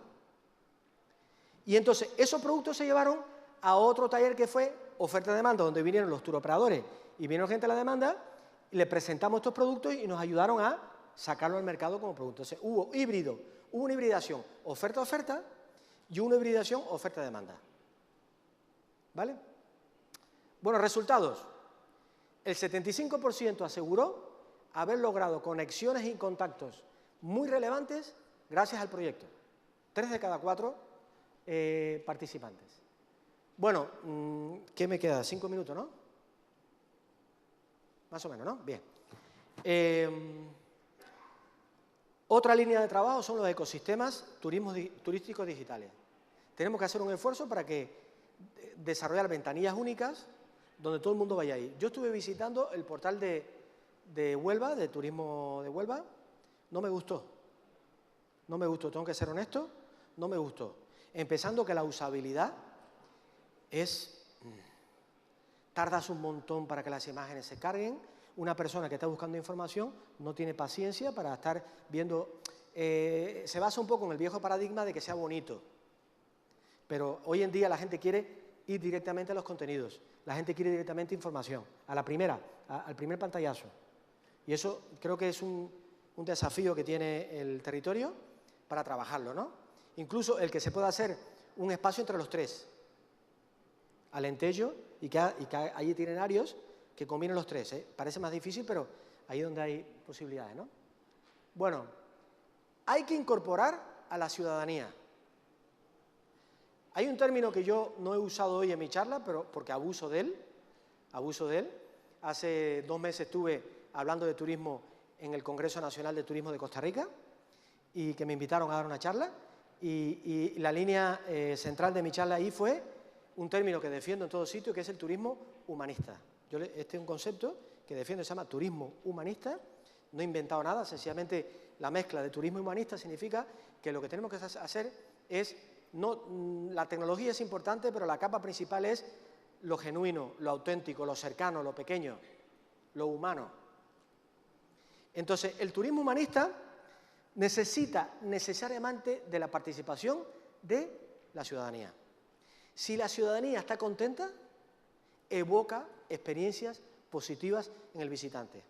[SPEAKER 2] Y entonces esos productos se llevaron a otro taller que fue oferta-demanda, donde vinieron los turoperadores y vinieron gente a la demanda, y le presentamos estos productos y nos ayudaron a sacarlo al mercado como producto. Entonces hubo una hibridación oferta-oferta y una hibridación oferta-demanda. ¿Vale? Bueno, resultados. El 75% aseguró haber logrado conexiones y contactos muy relevantes gracias al proyecto. 3 de cada 4 participantes. Bueno, ¿qué me queda? 5 minutos, ¿no? Más o menos, ¿no? Bien. Otra línea de trabajo son los ecosistemas turísticos digitales. Tenemos que hacer un esfuerzo para desarrollar ventanillas únicas donde todo el mundo vaya ahí. Yo estuve visitando el portal de Huelva, de turismo de Huelva, no me gustó, tengo que ser honesto, no me gustó. Empezando que la usabilidad tardas un montón para que las imágenes se carguen. Una persona que está buscando información no tiene paciencia para estar viendo. Se basa un poco en el viejo paradigma de que sea bonito. Pero hoy en día la gente quiere ir directamente a los contenidos. La gente quiere directamente información, al primer pantallazo. Y eso creo que es un desafío que tiene el territorio para trabajarlo, ¿no? Incluso el que se pueda hacer un espacio entre los tres. Alentejo y que hay itinerarios que combinen los tres, ¿eh? Parece más difícil, pero ahí es donde hay posibilidades, ¿no? Bueno, hay que incorporar a la ciudadanía. Hay un término que yo no he usado hoy en mi charla, pero porque abuso de él. Hace 2 meses estuve hablando de turismo en el Congreso Nacional de Turismo de Costa Rica y que me invitaron a dar una charla y la línea central de mi charla ahí fue un término que defiendo en todo sitio, que es el turismo humanista. Este es un concepto que defiendo, se llama turismo humanista. No he inventado nada, sencillamente la mezcla de turismo y humanista significa que lo que tenemos que hacer es, la tecnología es importante, pero la capa principal es lo genuino, lo auténtico, lo cercano, lo pequeño, lo humano. Entonces, el turismo humanista necesita necesariamente de la participación de la ciudadanía. Si la ciudadanía está contenta, evoca experiencias positivas en el visitante.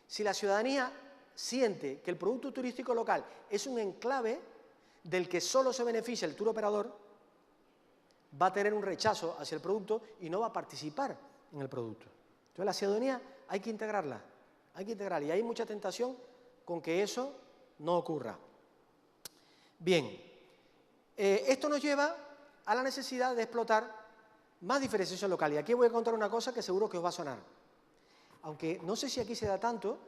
[SPEAKER 2] Si la ciudadanía siente que el producto turístico local es un enclave del que solo se beneficia el tour operador, va a tener un rechazo hacia el producto y no va a participar en el producto. Entonces, la ciudadanía hay que integrarla, y hay mucha tentación con que eso no ocurra. Bien, esto nos lleva a la necesidad de explotar más diferenciación local. Y aquí voy a contar una cosa que seguro que os va a sonar. Aunque no sé si aquí se da tanto,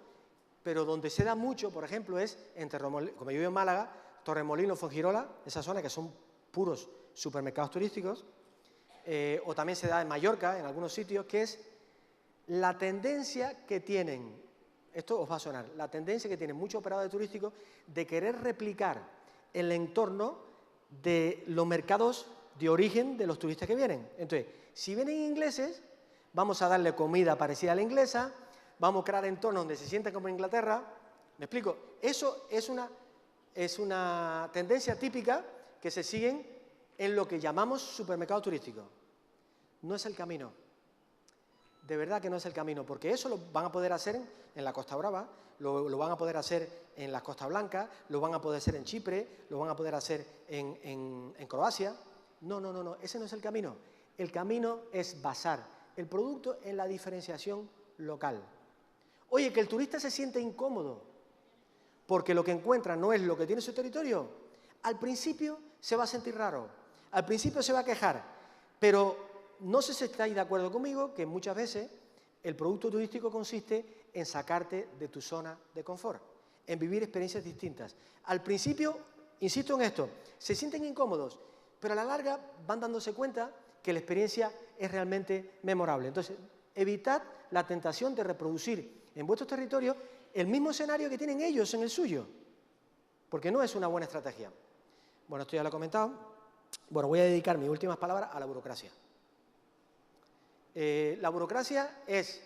[SPEAKER 2] pero donde se da mucho, por ejemplo, es en Torremolinos, como yo vivo en Málaga, Torremolinos, Fuengirola, esa zona que son puros supermercados turísticos, o también se da en Mallorca, en algunos sitios, que es la tendencia que tienen, esto os va a sonar, la tendencia que tienen muchos operadores turísticos de querer replicar el entorno de los mercados de origen de los turistas que vienen. Entonces, si vienen ingleses, vamos a darle comida parecida a la inglesa, vamos a crear entornos donde se sientan como en Inglaterra. ¿Me explico? Eso es una tendencia típica que se siguen en lo que llamamos supermercado turístico. No es el camino. De verdad que no es el camino, porque eso lo van a poder hacer en la Costa Brava, lo van a poder hacer en la Costa Blanca, lo van a poder hacer en Chipre, lo van a poder hacer en Croacia. No, ese no es el camino. El camino es basar el producto en la diferenciación local. Oye, que el turista se siente incómodo porque lo que encuentra no es lo que tiene su territorio. Al principio se va a sentir raro, al principio se va a quejar, pero no sé si estáis de acuerdo conmigo que muchas veces el producto turístico consiste en sacarte de tu zona de confort, en vivir experiencias distintas. Al principio, insisto en esto, se sienten incómodos, pero a la larga van dándose cuenta que la experiencia es realmente memorable. Entonces, evitad la tentación de reproducir en vuestros territorios el mismo escenario que tienen ellos en el suyo, porque no es una buena estrategia. Bueno, esto ya lo he comentado. Bueno, voy a dedicar mis últimas palabras a la burocracia. La burocracia es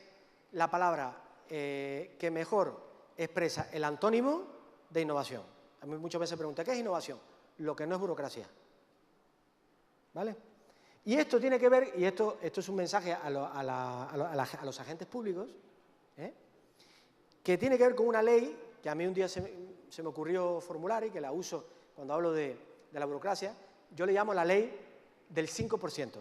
[SPEAKER 2] la palabra que mejor expresa el antónimo de innovación. A mí muchas veces me preguntan, ¿qué es innovación? Lo que no es burocracia. ¿Vale? Y esto tiene que ver, y esto es un mensaje a los agentes públicos, que tiene que ver con una ley que a mí un día se me ocurrió formular y que la uso cuando hablo de la burocracia. Yo le llamo la ley del 5%.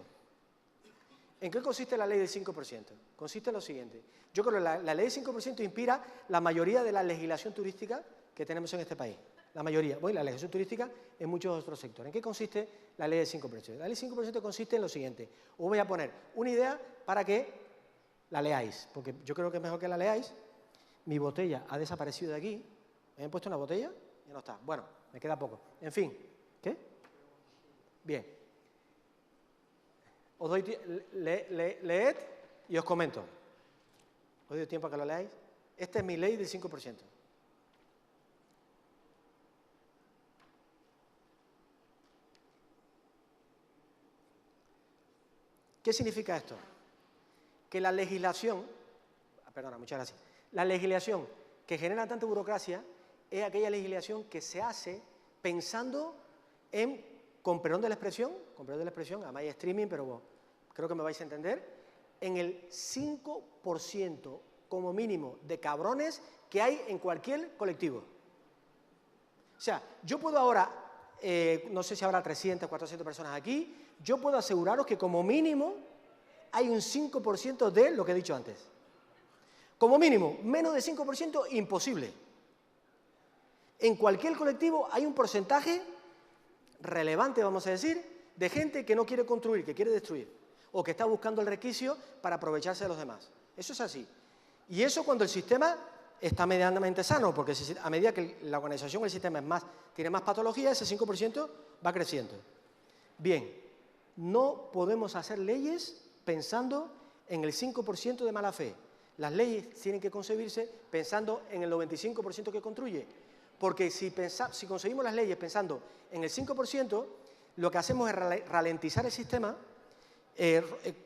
[SPEAKER 2] ¿En qué consiste la ley del 5%? Consiste en lo siguiente. Yo creo que la ley del 5% inspira la mayoría de la legislación turística que tenemos en este país. La mayoría. Bueno, la legislación turística en muchos otros sectores. ¿En qué consiste la ley del 5%? La ley del 5% consiste en lo siguiente. Os voy a poner una idea para que la leáis, porque yo creo que es mejor que la leáis. Mi botella ha desaparecido de aquí. ¿Me han puesto una botella? Ya no está. Bueno, me queda poco. En fin. ¿Qué? Bien. Os doy leed y os comento. Os doy tiempo a que lo leáis. Esta es mi ley del 5%. ¿Qué significa esto? Que la legislación, muchas gracias, la legislación que genera tanta burocracia es aquella legislación que se hace pensando en, con perdón de la expresión, además hay streaming, pero bueno, creo que me vais a entender, en el 5% como mínimo de cabrones que hay en cualquier colectivo. O sea, yo puedo ahora, no sé si habrá 300, 400 personas aquí, yo puedo aseguraros que como mínimo hay un 5% de lo que he dicho antes. Como mínimo, menos de 5%, imposible. En cualquier colectivo hay un porcentaje relevante, vamos a decir, de gente que no quiere construir, que quiere destruir, o que está buscando el resquicio para aprovecharse de los demás. Eso es así. Y eso cuando el sistema está medianamente sano, porque a medida que la organización, el sistema tiene más patología, ese 5% va creciendo. Bien, no podemos hacer leyes pensando en el 5% de mala fe. Las leyes tienen que concebirse pensando en el 95% que construye. Porque si conseguimos las leyes pensando en el 5%, lo que hacemos es ralentizar el sistema,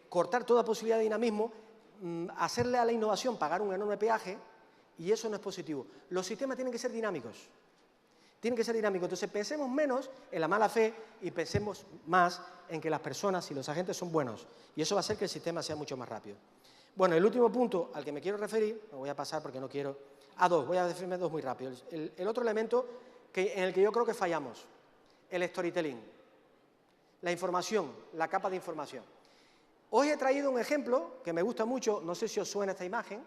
[SPEAKER 2] cortar toda posibilidad de dinamismo, hacerle a la innovación pagar un enorme peaje, y eso no es positivo. Los sistemas tienen que ser dinámicos. Tienen que ser dinámicos. Entonces, pensemos menos en la mala fe y pensemos más en que las personas y los agentes son buenos. Y eso va a hacer que el sistema sea mucho más rápido. Bueno, el último punto al que me quiero referir, me voy a pasar porque no quiero... voy a definirme dos muy rápido. El otro elemento en el que yo creo que fallamos, el storytelling, la información, la capa de información. Hoy he traído un ejemplo que me gusta mucho, no sé si os suena esta imagen.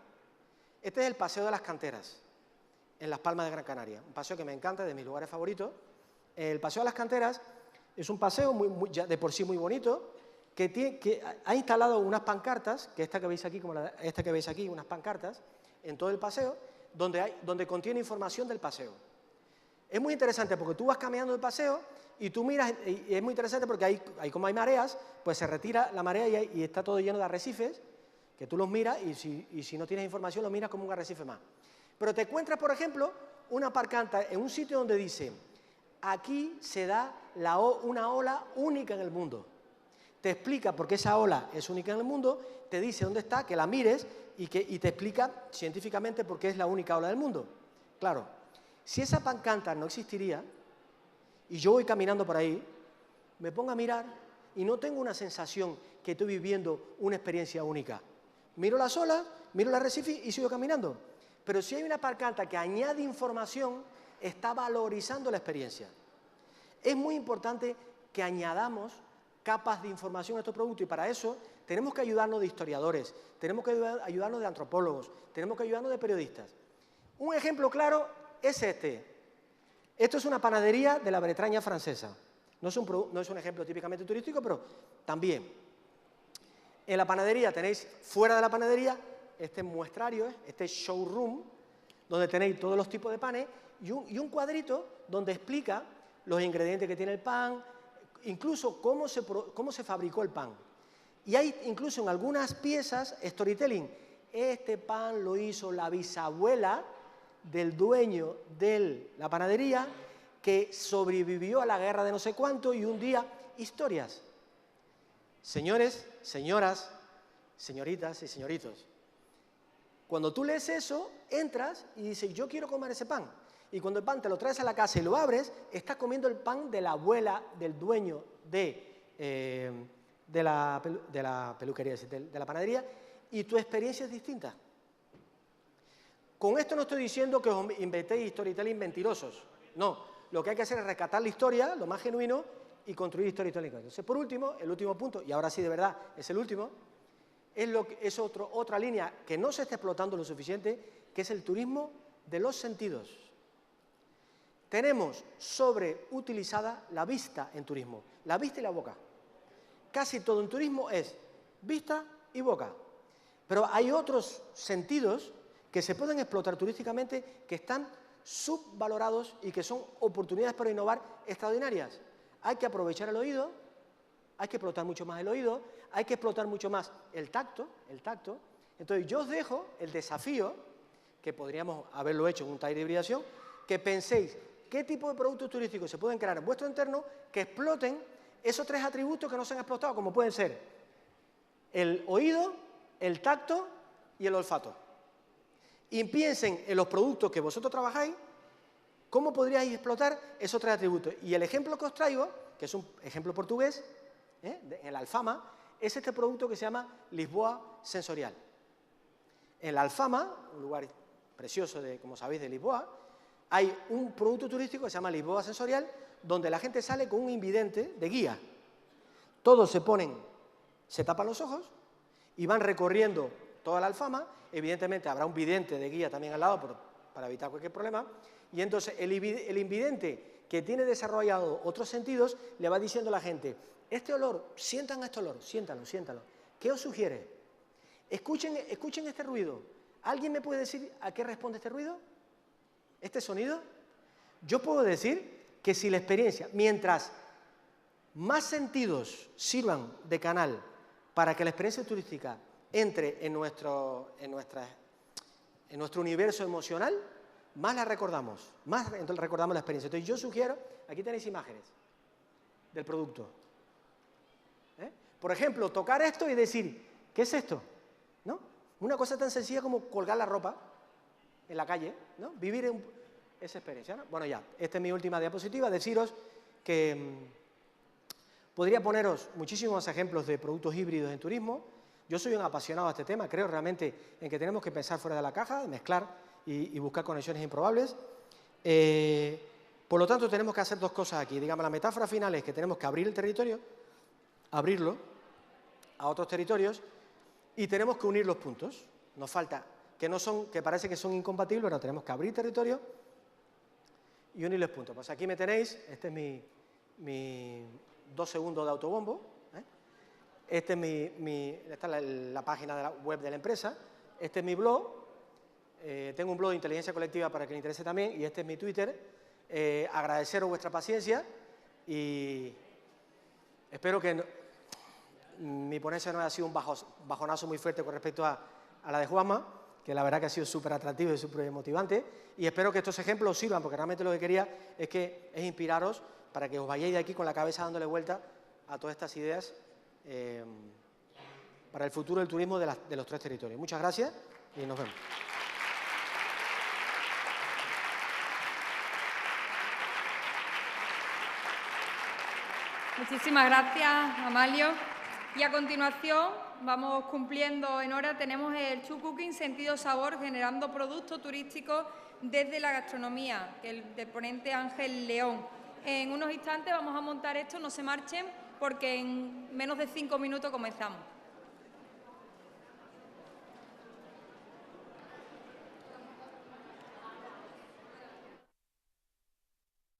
[SPEAKER 2] Este es el Paseo de las Canteras, en Las Palmas de Gran Canaria. Un paseo que me encanta, de mis lugares favoritos. El Paseo de las Canteras es un paseo de por sí muy bonito, que ha instalado unas pancartas, que esta que veis aquí, esta que veis aquí, unas pancartas, en todo el paseo, donde contiene información del paseo. Es muy interesante porque tú vas caminando el paseo y tú miras, y es muy interesante porque como hay mareas, pues se retira la marea y está todo lleno de arrecifes, que tú los miras y si no tienes información los miras como un arrecife más. Pero te encuentras, por ejemplo, una pancarta en un sitio donde dice: aquí se da una ola única en el mundo. Te explica por qué esa ola es única en el mundo, te dice dónde está, que la mires y te explica científicamente por qué es la única ola del mundo. Claro, si esa pancarta no existiría y yo voy caminando por ahí, me pongo a mirar y no tengo una sensación que estoy viviendo una experiencia única. Miro las olas, miro el arrecife y sigo caminando. Pero si hay una pancarta que añade información, está valorizando la experiencia. Es muy importante que añadamos capas de información a estos productos y para eso tenemos que ayudarnos de historiadores, tenemos que ayudarnos de antropólogos, tenemos que ayudarnos de periodistas. Un ejemplo claro es este. Esto es una panadería de la Bretaña francesa. No es un ejemplo típicamente turístico, pero también. En la panadería tenéis, fuera de la panadería, este muestrario, este showroom, donde tenéis todos los tipos de panes y un cuadrito donde explica los ingredientes que tiene el pan, incluso cómo se fabricó el pan. Y hay incluso en algunas piezas storytelling. Este pan lo hizo la bisabuela del dueño de la panadería que sobrevivió a la guerra de no sé cuánto y un día, historias. Señores, señoras, señoritas y señoritos, cuando tú lees eso, entras y dices, yo quiero comer ese pan. Y cuando el pan te lo traes a la casa y lo abres, estás comiendo el pan de la abuela del dueño de la peluquería, de la panadería, y tu experiencia es distinta. Con esto no estoy diciendo que os inventéis storytelling mentirosos. No, lo que hay que hacer es rescatar la historia, lo más genuino, y construir storytelling. Entonces, por último, el último punto, y ahora sí de verdad es el último, es otra línea que no se está explotando lo suficiente, que es el turismo de los sentidos. Tenemos sobreutilizada la vista en turismo, la vista y la boca. Casi todo en turismo es vista y boca. Pero hay otros sentidos que se pueden explotar turísticamente que están subvalorados y que son oportunidades para innovar extraordinarias. Hay que aprovechar el oído, hay que explotar mucho más el oído, hay que explotar mucho más el tacto. Entonces yo os dejo el desafío, que podríamos haberlo hecho en un taller de hibridación, que penséis qué tipo de productos turísticos se pueden crear en vuestro entorno que exploten esos tres atributos que no se han explotado, como pueden ser el oído, el tacto y el olfato. Y piensen en los productos que vosotros trabajáis, cómo podríais explotar esos tres atributos. Y el ejemplo que os traigo, que es un ejemplo portugués, en la Alfama, es este producto que se llama Lisboa Sensorial. En la Alfama, un lugar precioso, como sabéis, de Lisboa, hay un producto turístico que se llama Lisboa Sensorial, donde la gente sale con un invidente de guía. Todos se tapan los ojos y van recorriendo toda la Alfama, evidentemente habrá un vidente de guía también al lado para evitar cualquier problema, y entonces el invidente que tiene desarrollado otros sentidos le va diciendo a la gente, este olor, sientan este olor, siéntalo, siéntalo. ¿Qué os sugiere? Escuchen este ruido. ¿Alguien me puede decir a qué responde este ruido? ¿Este sonido? Yo puedo decir que si la experiencia, mientras más sentidos sirvan de canal para que la experiencia turística entre en nuestro universo emocional, más la recordamos, más recordamos la experiencia. Entonces yo sugiero, aquí tenéis imágenes del producto. Por ejemplo, tocar esto y decir, ¿qué es esto? ¿No? Una cosa tan sencilla como colgar la ropa en la calle, ¿no? Vivir esa experiencia, ¿no? Bueno, ya, esta es mi última diapositiva, deciros que podría poneros muchísimos ejemplos de productos híbridos en turismo. Yo soy un apasionado de este tema, creo realmente en que tenemos que pensar fuera de la caja, mezclar y buscar conexiones improbables. Por lo tanto, tenemos que hacer dos cosas aquí. Digamos, la metáfora final es que tenemos que abrir el territorio, abrirlo a otros territorios y tenemos que unir los puntos. Nos falta, que parece que son incompatibles, pero tenemos que abrir territorio y unir los puntos. Pues aquí me tenéis, este es mi 2 segundos de autobombo. Esta es la página de la web de la empresa. Este es mi blog. Tengo un blog de inteligencia colectiva para que le interese también. Y este es mi Twitter. Agradeceros vuestra paciencia y espero que mi ponencia no haya sido un bajonazo muy fuerte con respecto a la de Juanma, que la verdad que ha sido súper atractivo y súper motivante. Y espero que estos ejemplos os sirvan, porque realmente lo que quería es inspiraros para que os vayáis de aquí con la cabeza dándole vuelta a todas estas ideas para el futuro del turismo de los 3 territorios. Muchas gracias y nos vemos.
[SPEAKER 1] Muchísimas gracias, Amalio. Y a continuación, vamos cumpliendo en hora, tenemos el True Cooking Sentido Sabor, generando productos turísticos desde la gastronomía, que el de ponente Ángel León. En unos instantes vamos a montar esto, no se marchen, porque en menos de 5 minutos comenzamos.